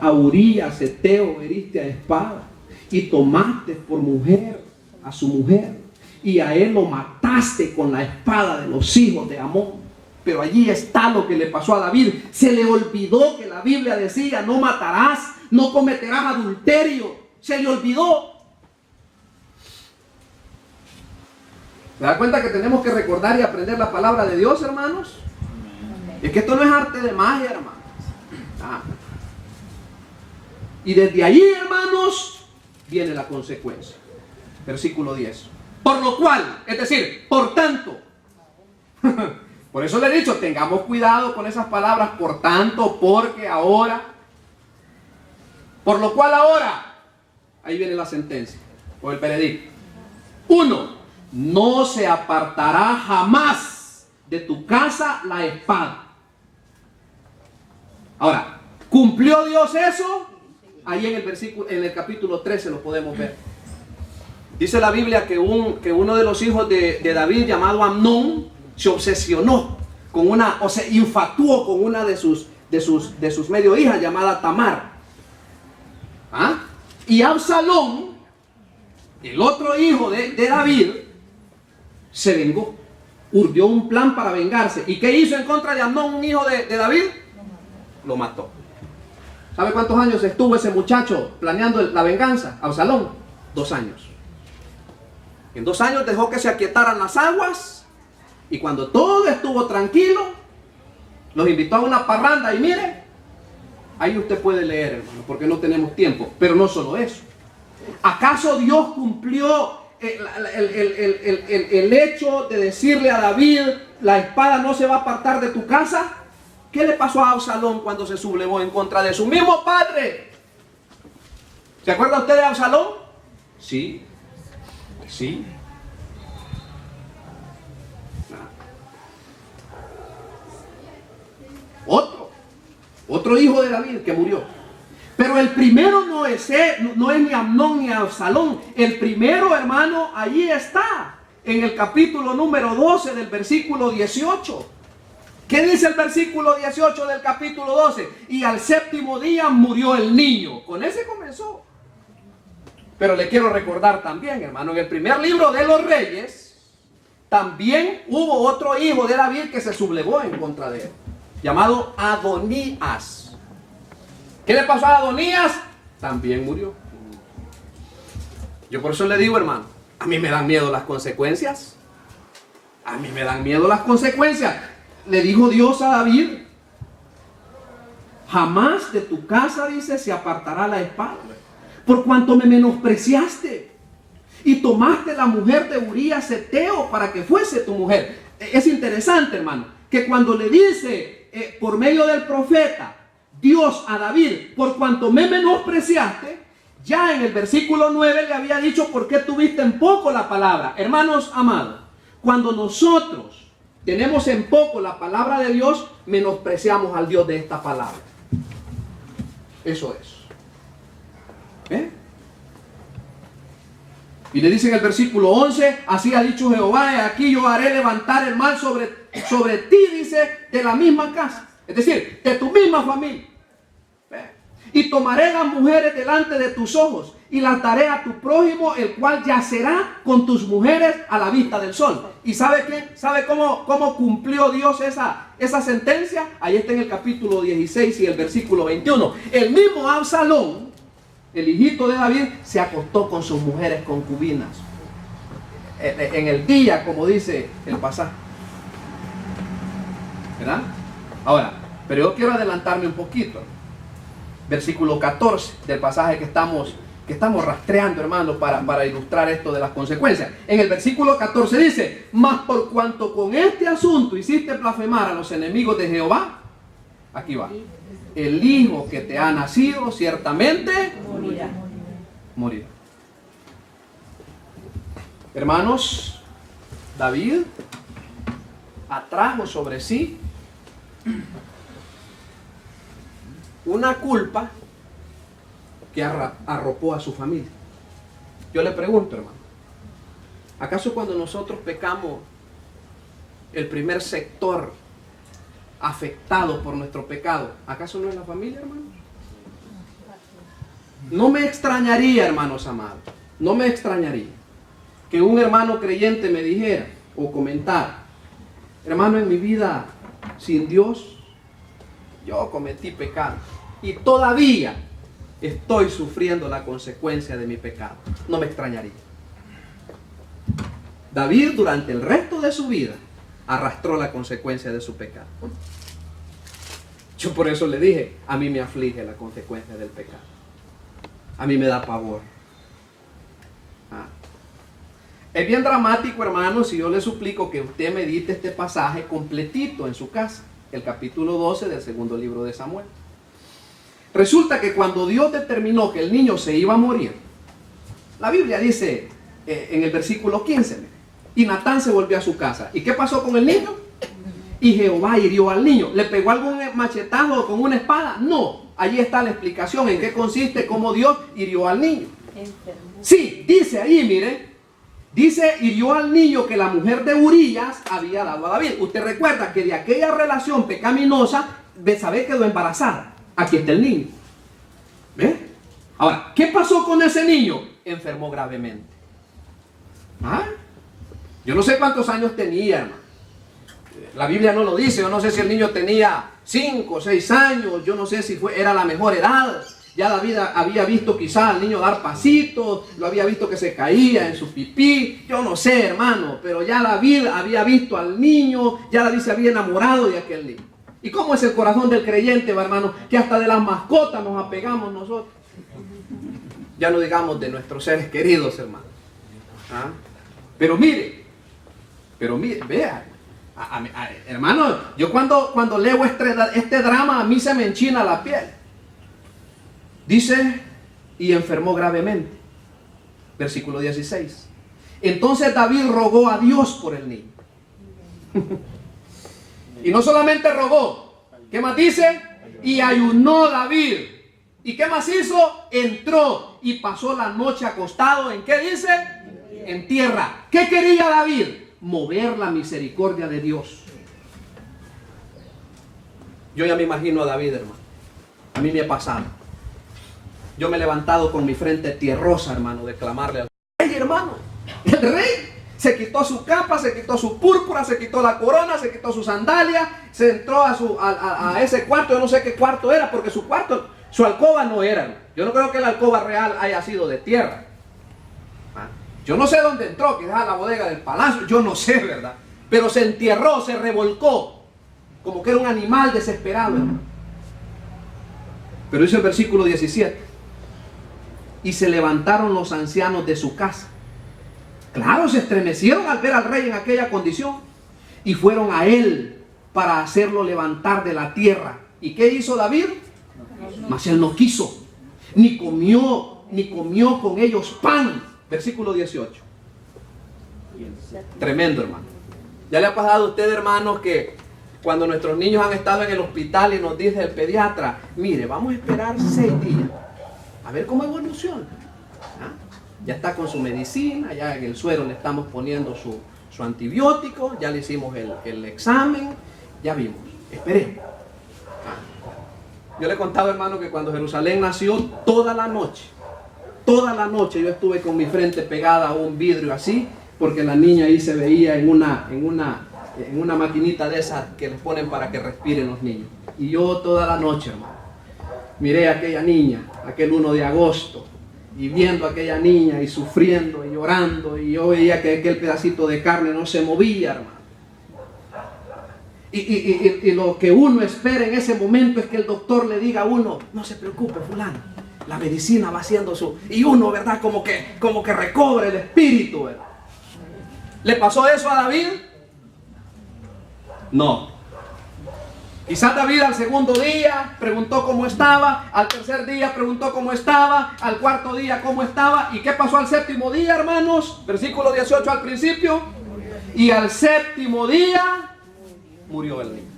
A Urías Heteo heriste a espada y tomaste por mujer a su mujer, y a él lo mataste con la espada de los hijos de Amón. Pero allí está lo que le pasó a David. Se le olvidó que la Biblia decía: no matarás, no cometerás adulterio. Se le olvidó. ¿Se da cuenta que tenemos que recordar y aprender la palabra de Dios, hermanos? Es que esto no es arte de magia, hermanos. Y desde allí, hermanos, viene la consecuencia. Versículo 10. Por lo cual, es decir, por tanto. Por eso le he dicho, tengamos cuidado con esas palabras, por tanto, porque ahora. Por lo cual ahora. Ahí viene la sentencia o el veredicto. 1. No se apartará jamás de tu casa la espada. Ahora, ¿cumplió Dios eso? Ahí en el versículo, en el capítulo 13 lo podemos ver. Dice la Biblia que uno de los hijos de David, llamado Amnón, se obsesionó con una, o se infatuó con una de sus medio hijas, llamada Tamar. Y Absalón, el otro hijo de David, se vengó, urdió un plan para vengarse. ¿Y qué hizo en contra de Amnón, un hijo de David? Lo mató. ¿Sabe cuántos años estuvo ese muchacho planeando la venganza? Absalón, 2 años. En 2 años dejó que se aquietaran las aguas, y cuando todo estuvo tranquilo, los invitó a una parranda. Y mire, ahí usted puede leer, hermano, porque no tenemos tiempo. Pero no solo eso. ¿Acaso Dios cumplió el hecho de decirle a David: la espada no se va a apartar de tu casa? ¿Qué le pasó a Absalón cuando se sublevó en contra de su mismo padre? ¿Se acuerda usted de Absalón? Sí. Otro hijo de David que murió. Pero el primero no es ni Amnón ni Absalón. El primero, hermano, allí está, en el capítulo número 12 del versículo 18. ¿Qué dice el versículo 18 del capítulo 12? Y al 7º día murió el niño. Con ese comenzó. Pero le quiero recordar también, hermano, en el primer libro de los Reyes, también hubo otro hijo de David que se sublevó en contra de él, llamado Adonías. ¿Qué le pasó a Adonías? También murió. Yo por eso le digo, hermano, a mí me dan miedo las consecuencias. A mí me dan miedo las consecuencias. Le dijo Dios a David: jamás de tu casa, dice, se apartará la espada, por cuanto me menospreciaste y tomaste la mujer de Urías Heteo para que fuese tu mujer. Es interesante, hermano. que cuando le dice por medio del profeta Dios a David, por cuanto me menospreciaste, ya en el versículo 9 le había dicho por qué tuviste en poco la palabra. Hermanos amados, cuando nosotros tenemos en poco la palabra de Dios, menospreciamos al Dios de esta palabra. Eso es. Y le dice en el versículo 11, así ha dicho Jehová, aquí yo haré levantar el mal sobre ti, dice, de la misma casa. Es decir, de tu misma familia. Y tomaré las mujeres delante de tus ojos y las daré a tu prójimo, el cual yacerá con tus mujeres a la vista del sol. ¿Y sabe qué? ¿Sabe cómo cumplió Dios esa sentencia? Ahí está en el capítulo 16 y el versículo 21. El mismo Absalón, el hijito de David, se acostó con sus mujeres concubinas. En el día, como dice el pasaje. ¿Verdad? Ahora, pero yo quiero adelantarme un poquito. Versículo 14 del pasaje que estamos rastreando, hermanos, para ilustrar esto de las consecuencias. En el versículo 14 dice: mas por cuanto con este asunto hiciste blasfemar a los enemigos de Jehová, aquí va, el hijo que te ha nacido ciertamente morirá. Hermanos, David atrajo sobre sí una culpa que arropó a su familia. Yo le pregunto, hermano, ¿acaso cuando nosotros pecamos, el primer sector afectado por nuestro pecado, acaso no es la familia, hermano? No me extrañaría, hermanos amados, no me extrañaría que un hermano creyente me dijera o comentara: hermano, en mi vida sin Dios yo cometí pecado y todavía estoy sufriendo la consecuencia de mi pecado. No me extrañaría. David durante el resto de su vida arrastró la consecuencia de su pecado. Yo por eso le dije, a mí me aflige la consecuencia del pecado. A mí me da pavor. Es bien dramático, hermano, si yo le suplico que usted medite este pasaje completito en su casa, el capítulo 12 del segundo libro de Samuel. Resulta que cuando Dios determinó que el niño se iba a morir, la Biblia dice en el versículo 15, y Natán se volvió a su casa. ¿Y qué pasó con el niño? Y Jehová hirió al niño. ¿Le pegó algún machetazo con una espada? No. Allí está la explicación en qué consiste cómo Dios hirió al niño. Sí, dice ahí, mire. Dice, hirió al niño que la mujer de Urías había dado a David. Usted recuerda que de aquella relación pecaminosa, Betsabé quedó embarazada. Aquí está el niño. ¿Ve? Ahora, ¿qué pasó con ese niño? Enfermó gravemente. Yo no sé cuántos años tenía, hermano. La Biblia no lo dice. Yo no sé si el niño tenía 5 o 6 años. Yo no sé si era la mejor edad. Ya David había visto quizá al niño dar pasitos, lo había visto que se caía en su pipí, yo no sé, hermano, pero ya David había visto al niño, ya David se había enamorado de aquel niño. ¿Y cómo es el corazón del creyente, hermano? Que hasta de las mascotas nos apegamos nosotros. Ya no digamos de nuestros seres queridos, hermano. Pero mire, vea, hermano, yo cuando leo este drama, a mí se me enchina la piel. Dice, y enfermó gravemente. Versículo 16. Entonces David rogó a Dios por el niño. Y no solamente rogó, ¿qué más dice? Y ayunó David. ¿Y qué más hizo? Entró y pasó la noche acostado. ¿En qué dice? En tierra. ¿Qué quería David? Mover la misericordia de Dios. Yo ya me imagino a David, hermano. A mí me ha pasado. Yo me he levantado con mi frente tierrosa, hermano, de clamarle al rey, hermano. El rey se quitó su capa, se quitó su púrpura, se quitó la corona, se quitó su sandalia, se entró a ese cuarto. Yo no sé qué cuarto era, porque su alcoba no era. Yo no creo que la alcoba real haya sido de tierra. Yo no sé dónde entró, quizás a la bodega del palacio, yo no sé, ¿verdad? Pero se entierró, se revolcó, como que era un animal desesperado, hermano. Pero dice el versículo 17. Y se levantaron los ancianos de su casa. Claro, se estremecieron al ver al rey en aquella condición. Y fueron a él para hacerlo levantar de la tierra. ¿Y qué hizo David? Mas él no quiso, ni comió con ellos pan. Versículo 18. Tremendo, hermano. ¿Ya le ha pasado a usted, hermanos, que cuando nuestros niños han estado en el hospital y nos dice el pediatra, mire, vamos a esperar 6 días, a ver cómo evoluciona? ¿Ah? Ya está con su medicina, ya en el suero le estamos poniendo su antibiótico, ya le hicimos el examen, ya vimos, esperemos. Yo le he contado, hermano, que cuando Jerusalén nació, toda la noche yo estuve con mi frente pegada a un vidrio así, porque la niña ahí se veía en una maquinita de esas que les ponen para que respiren los niños. Y yo toda la noche, hermano, miré a aquella niña, aquel 1 de agosto, y viendo a aquella niña y sufriendo y llorando, y yo veía que aquel pedacito de carne no se movía, hermano. Y lo que uno espera en ese momento es que el doctor le diga a uno, no se preocupe, fulano, la medicina va haciendo su... Y uno, ¿verdad? Como que recobre el espíritu, ¿verdad? ¿Le pasó eso a David? No. Quizás David al segundo día preguntó cómo estaba, al tercer día preguntó cómo estaba, al cuarto día cómo estaba. ¿Y qué pasó al séptimo día, hermanos? Versículo 18 al principio. Y al séptimo día murió el niño.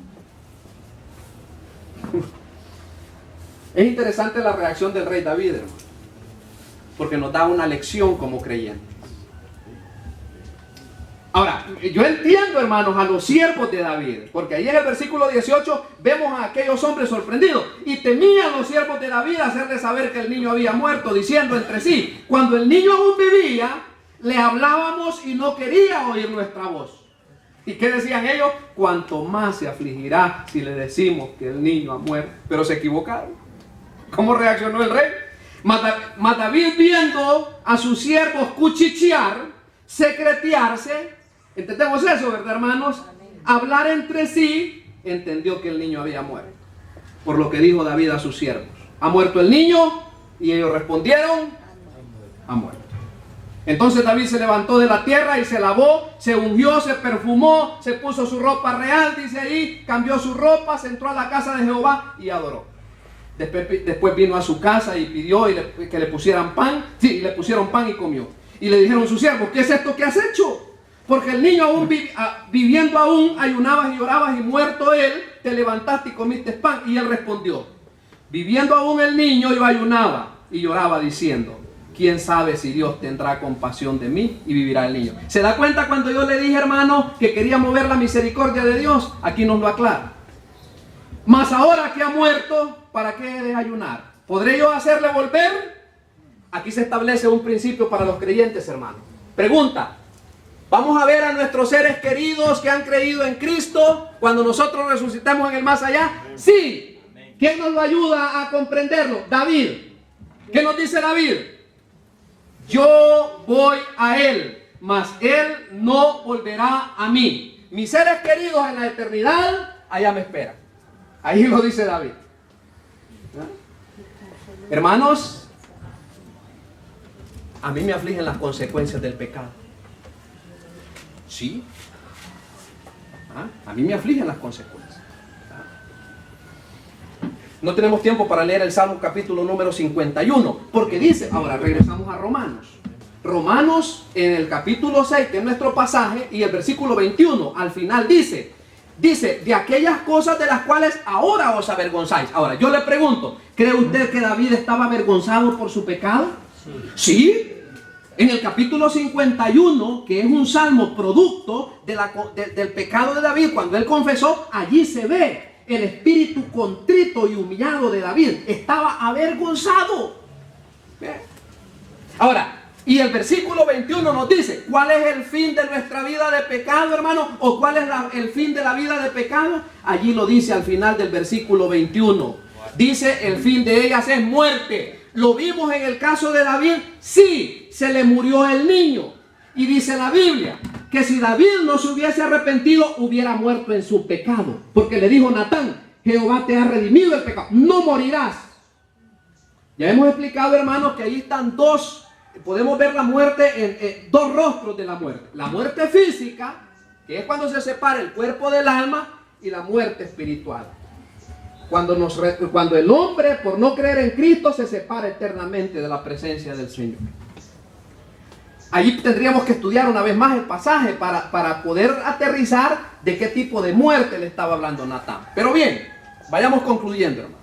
Es interesante la reacción del rey David, hermano, porque nos da una lección como creyentes. Ahora, yo entiendo, hermanos, a los siervos de David, porque ahí en el versículo 18 vemos a aquellos hombres sorprendidos, y temían los siervos de David hacerle saber que el niño había muerto, diciendo entre sí, cuando el niño aún vivía, le hablábamos y no quería oír nuestra voz. ¿Y qué decían ellos? Cuanto más se afligirá si le decimos que el niño ha muerto. Pero se equivocaron. ¿Cómo reaccionó el rey? Mas David, viendo a sus siervos cuchichear, secretearse, entendemos eso, ¿verdad, hermanos? Hablar entre sí, entendió que el niño había muerto. Por lo que dijo David a sus siervos, ¿ha muerto el niño? Y ellos respondieron, ha muerto. Entonces David se levantó de la tierra y se lavó, se ungió, se perfumó, se puso su ropa real, dice ahí, cambió su ropa, se entró a la casa de Jehová y adoró. Después vino a su casa y pidió que le pusieran pan. Sí, le pusieron pan y comió. Y le dijeron sus siervos, ¿qué es esto que has hecho? Porque el niño aún viviendo aún, ayunabas y llorabas, y muerto él, te levantaste y comiste pan. Y él respondió, viviendo aún el niño, yo ayunaba y lloraba diciendo, ¿quién sabe si Dios tendrá compasión de mí y vivirá el niño? ¿Se da cuenta cuando yo le dije, hermano, que quería mover la misericordia de Dios? Aquí nos lo aclara. Mas ahora que ha muerto, ¿para qué he de ayunar? ¿Podré yo hacerle volver? Aquí se establece un principio para los creyentes, hermano. Pregunta, ¿vamos a ver a nuestros seres queridos que han creído en Cristo cuando nosotros resucitemos en el más allá? Sí. ¿Quién nos lo ayuda a comprenderlo? David. ¿Qué nos dice David? Yo voy a él, mas él no volverá a mí. Mis seres queridos en la eternidad, allá me esperan. Ahí lo dice David. Hermanos, a mí me afligen las consecuencias del pecado. ¿Sí? A mí me afligen las consecuencias. No tenemos tiempo para leer el Salmo capítulo número 51, porque dice, ahora regresamos a Romanos. Romanos en el capítulo 6, que es nuestro pasaje, y el versículo 21, al final dice, de aquellas cosas de las cuales ahora os avergonzáis. Ahora, yo le pregunto, ¿cree usted que David estaba avergonzado por su pecado? Sí. En el capítulo 51, que es un salmo producto del pecado de David, cuando él confesó, allí se ve el espíritu contrito y humillado de David. Estaba avergonzado. Ahora, y el versículo 21 nos dice, ¿cuál es el fin de nuestra vida de pecado, hermano? ¿O cuál es el fin de la vida de pecado? Allí lo dice al final del versículo 21. Dice, el fin de ellas es muerte. ¿Lo vimos en el caso de David? Sí, se le murió el niño. Y dice la Biblia que si David no se hubiese arrepentido, hubiera muerto en su pecado. Porque le dijo Natán, Jehová te ha redimido el pecado, no morirás. Ya hemos explicado, hermanos, que ahí están podemos ver la muerte en dos rostros de la muerte. La muerte física, que es cuando se separa el cuerpo del alma, y la muerte espiritual. Cuando el hombre, por no creer en Cristo, se separa eternamente de la presencia del Señor. Allí tendríamos que estudiar una vez más el pasaje para poder aterrizar de qué tipo de muerte le estaba hablando Natán. Pero bien, vayamos concluyendo, hermano.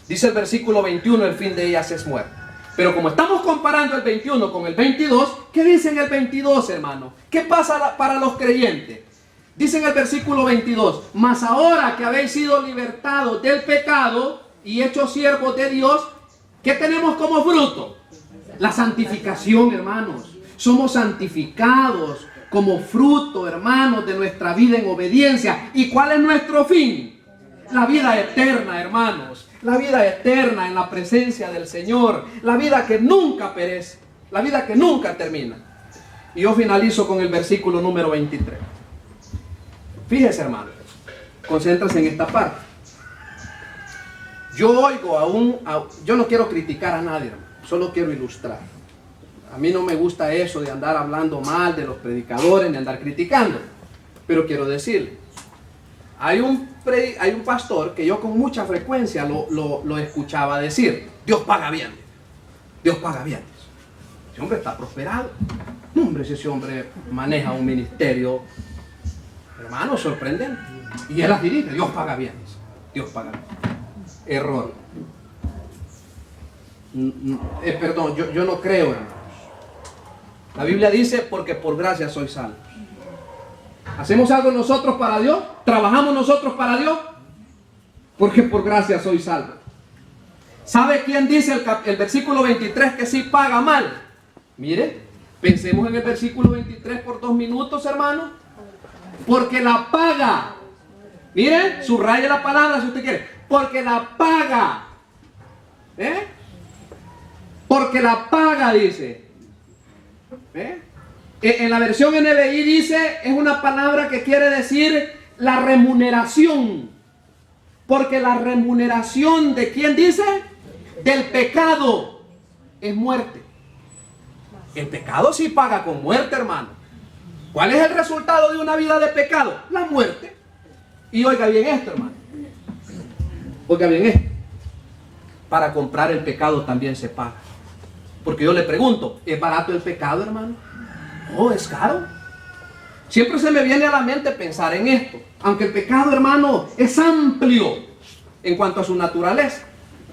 Dice el versículo 21, el fin de ellas es muerte. Pero como estamos comparando el 21 con el 22, ¿qué dice en el 22, hermano? ¿Qué pasa para los creyentes? Dice en el versículo 22, mas ahora que habéis sido libertados del pecado y hechos siervos de Dios, ¿qué tenemos como fruto? La santificación, hermanos. Somos santificados como fruto, hermanos, de nuestra vida en obediencia. ¿Y cuál es nuestro fin? La vida eterna, hermanos. La vida eterna en la presencia del Señor. La vida que nunca perece. La vida que nunca termina. Y yo finalizo con el versículo número 23. Fíjese, hermano. Concéntrese en esta parte. Yo oigo yo no quiero criticar a nadie, hermano. Solo quiero ilustrar. A mí no me gusta eso de andar hablando mal de los predicadores, ni andar criticando. Pero quiero decirle, hay un pastor que yo con mucha frecuencia lo escuchaba decir: Dios paga bien. Dios paga bien. Ese hombre está prosperado. Hombre, si ese hombre maneja un ministerio, hermano, sorprendente. Y él las dirige. Dios paga bien. Dios paga bien. Error. Perdón, yo no creo, hermano. La Biblia dice: porque por gracia sois salvos. ¿Hacemos algo nosotros para Dios? ¿Trabajamos nosotros para Dios? Porque por gracia sois salvos. ¿Sabe quién dice el versículo 23 que sí paga mal? Mire, pensemos en el versículo 23 por 2 minutos, hermano. Porque la paga. Mire, subraye la palabra si usted quiere. Porque la paga. Porque la paga, dice. En la versión NBI dice, es una palabra que quiere decir la remuneración. Porque la remuneración de ¿quién dice? Del pecado es muerte. El pecado sí paga con muerte, hermano. ¿Cuál es el resultado de una vida de pecado? La muerte. Y oiga bien esto, hermano. Oiga bien esto. Para comprar el pecado también se paga. Porque yo le pregunto, ¿es barato el pecado, hermano? Oh, es caro. Siempre se me viene a la mente pensar en esto. Aunque el pecado, hermano, es amplio en cuanto a su naturaleza.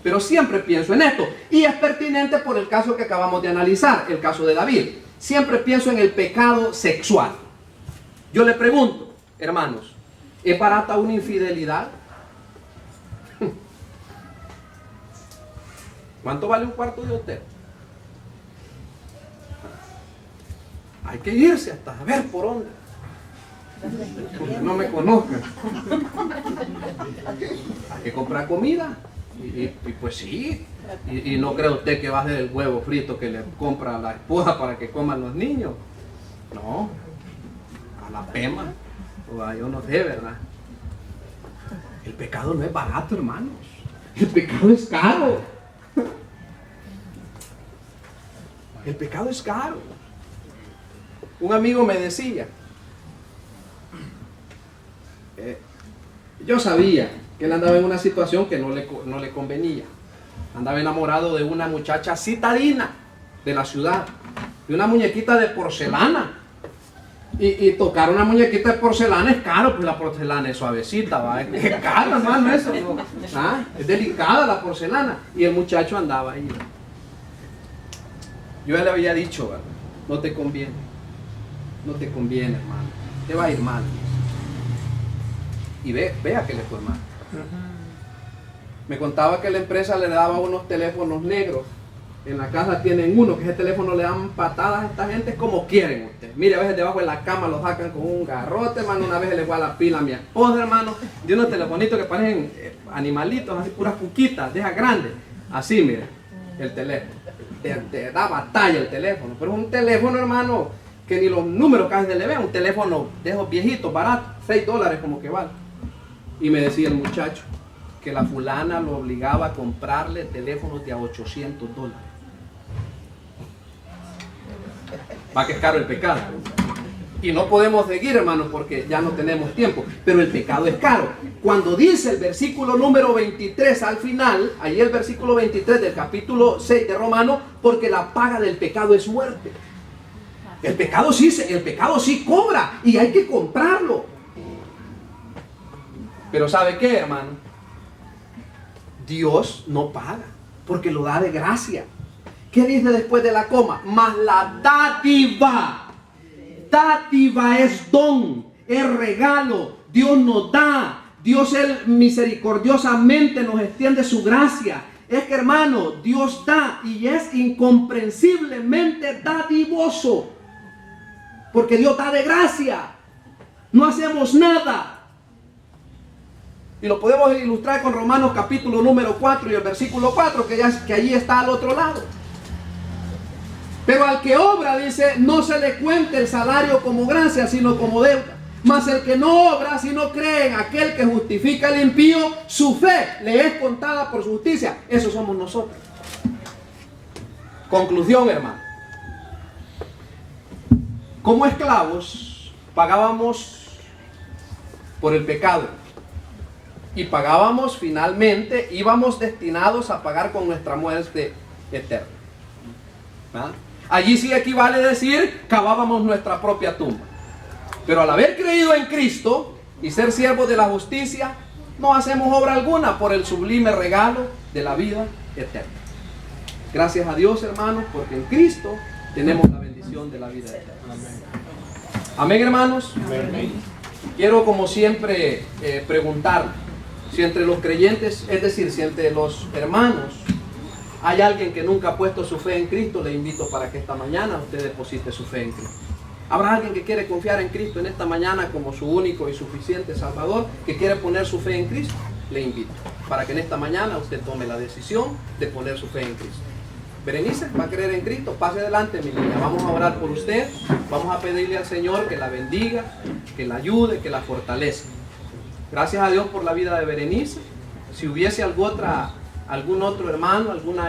Pero siempre pienso en esto. Y es pertinente por el caso que acabamos de analizar, el caso de David. Siempre pienso en el pecado sexual. Yo le pregunto, hermanos, ¿es barata una infidelidad? ¿Cuánto vale un cuarto de hotel? Hay que irse hasta a ver por dónde. Porque no me conozcan. Hay que comprar comida. Y pues sí. Y no cree usted que va a ser el huevo frito que le compra a la esposa para que coman los niños. No. A la pema. O a yo no sé, ¿verdad? El pecado no es barato, hermanos. El pecado es caro. El pecado es caro. Un amigo me decía, yo sabía que él andaba en una situación que no le convenía. Andaba enamorado de una muchacha citadina de la ciudad, de una muñequita de porcelana. Y tocar una muñequita de porcelana es caro, pues la porcelana es suavecita, ¿va? Es caro, hermano, eso, ¿no? ¿Ah? Es delicada la porcelana. Y el muchacho andaba ahí. Yo ya le había dicho, ¿verdad? No te conviene. No te conviene, hermano. Te va a ir mal. Y vea que le fue mal. Me contaba que la empresa le daba unos teléfonos negros. En la casa tienen uno, que ese teléfono le dan patadas a esta gente como quieren ustedes. Mire, a veces debajo de la cama lo sacan con un garrote, hermano. Una vez le fue a la pila a mi esposa, hermano. De unos telefonitos que parecen animalitos, así puras cuquitas, de esas grandes. Así, mire, el teléfono. Te da batalla el teléfono. Pero es un teléfono, hermano, que ni los números casi se le ven. Un teléfono de esos viejitos, baratos, $6 como que vale. Y me decía el muchacho que la fulana lo obligaba a comprarle teléfonos de a $800. Va que es caro el pecado. Y no podemos seguir, hermanos, porque ya no tenemos tiempo. Pero el pecado es caro. Cuando dice el versículo número 23 al final, ahí el versículo 23 del capítulo 6 de Romanos, porque la paga del pecado es muerte. El pecado sí cobra y hay que comprarlo. Pero ¿sabe qué, hermano? Dios no paga, porque lo da de gracia. ¿Qué dice después de la coma? Mas la dádiva. Dádiva es don, es regalo. Dios nos da. Dios Él misericordiosamente nos extiende su gracia. Es que, hermano, Dios da y es incomprensiblemente dadivoso. Porque Dios da de gracia. No hacemos nada. Y lo podemos ilustrar con Romanos capítulo número 4 y el versículo 4, que allí está al otro lado. Pero al que obra, dice, no se le cuente el salario como gracia, sino como deuda. Mas el que no obra, sino cree en aquel que justifica al impío, su fe le es contada por su justicia. Eso somos nosotros. Conclusión, hermano. Como esclavos, pagábamos por el pecado. Y pagábamos finalmente, íbamos destinados a pagar con nuestra muerte eterna. ¿Ah? Allí sí equivale decir, cavábamos nuestra propia tumba. Pero al haber creído en Cristo y ser siervos de la justicia, no hacemos obra alguna por el sublime regalo de la vida eterna. Gracias a Dios, hermanos, porque en Cristo tenemos la bendición de la vida eterna. Amén, hermanos. Amén. Quiero, como siempre, preguntar si entre los creyentes, es decir, si entre los hermanos hay alguien que nunca ha puesto su fe en Cristo. Le invito para que esta mañana usted deposite su fe en Cristo. ¿Habrá alguien que quiere confiar en Cristo en esta mañana como su único y suficiente Salvador, que quiere poner su fe en Cristo? Le invito para que en esta mañana usted tome la decisión de poner su fe en Cristo. Berenice, ¿va a creer en Cristo? Pase adelante, mi niña. Vamos a orar por usted. Vamos a pedirle al Señor que la bendiga, que la ayude, que la fortalezca. Gracias a Dios por la vida de Berenice. Si hubiese algún otro hermano, alguna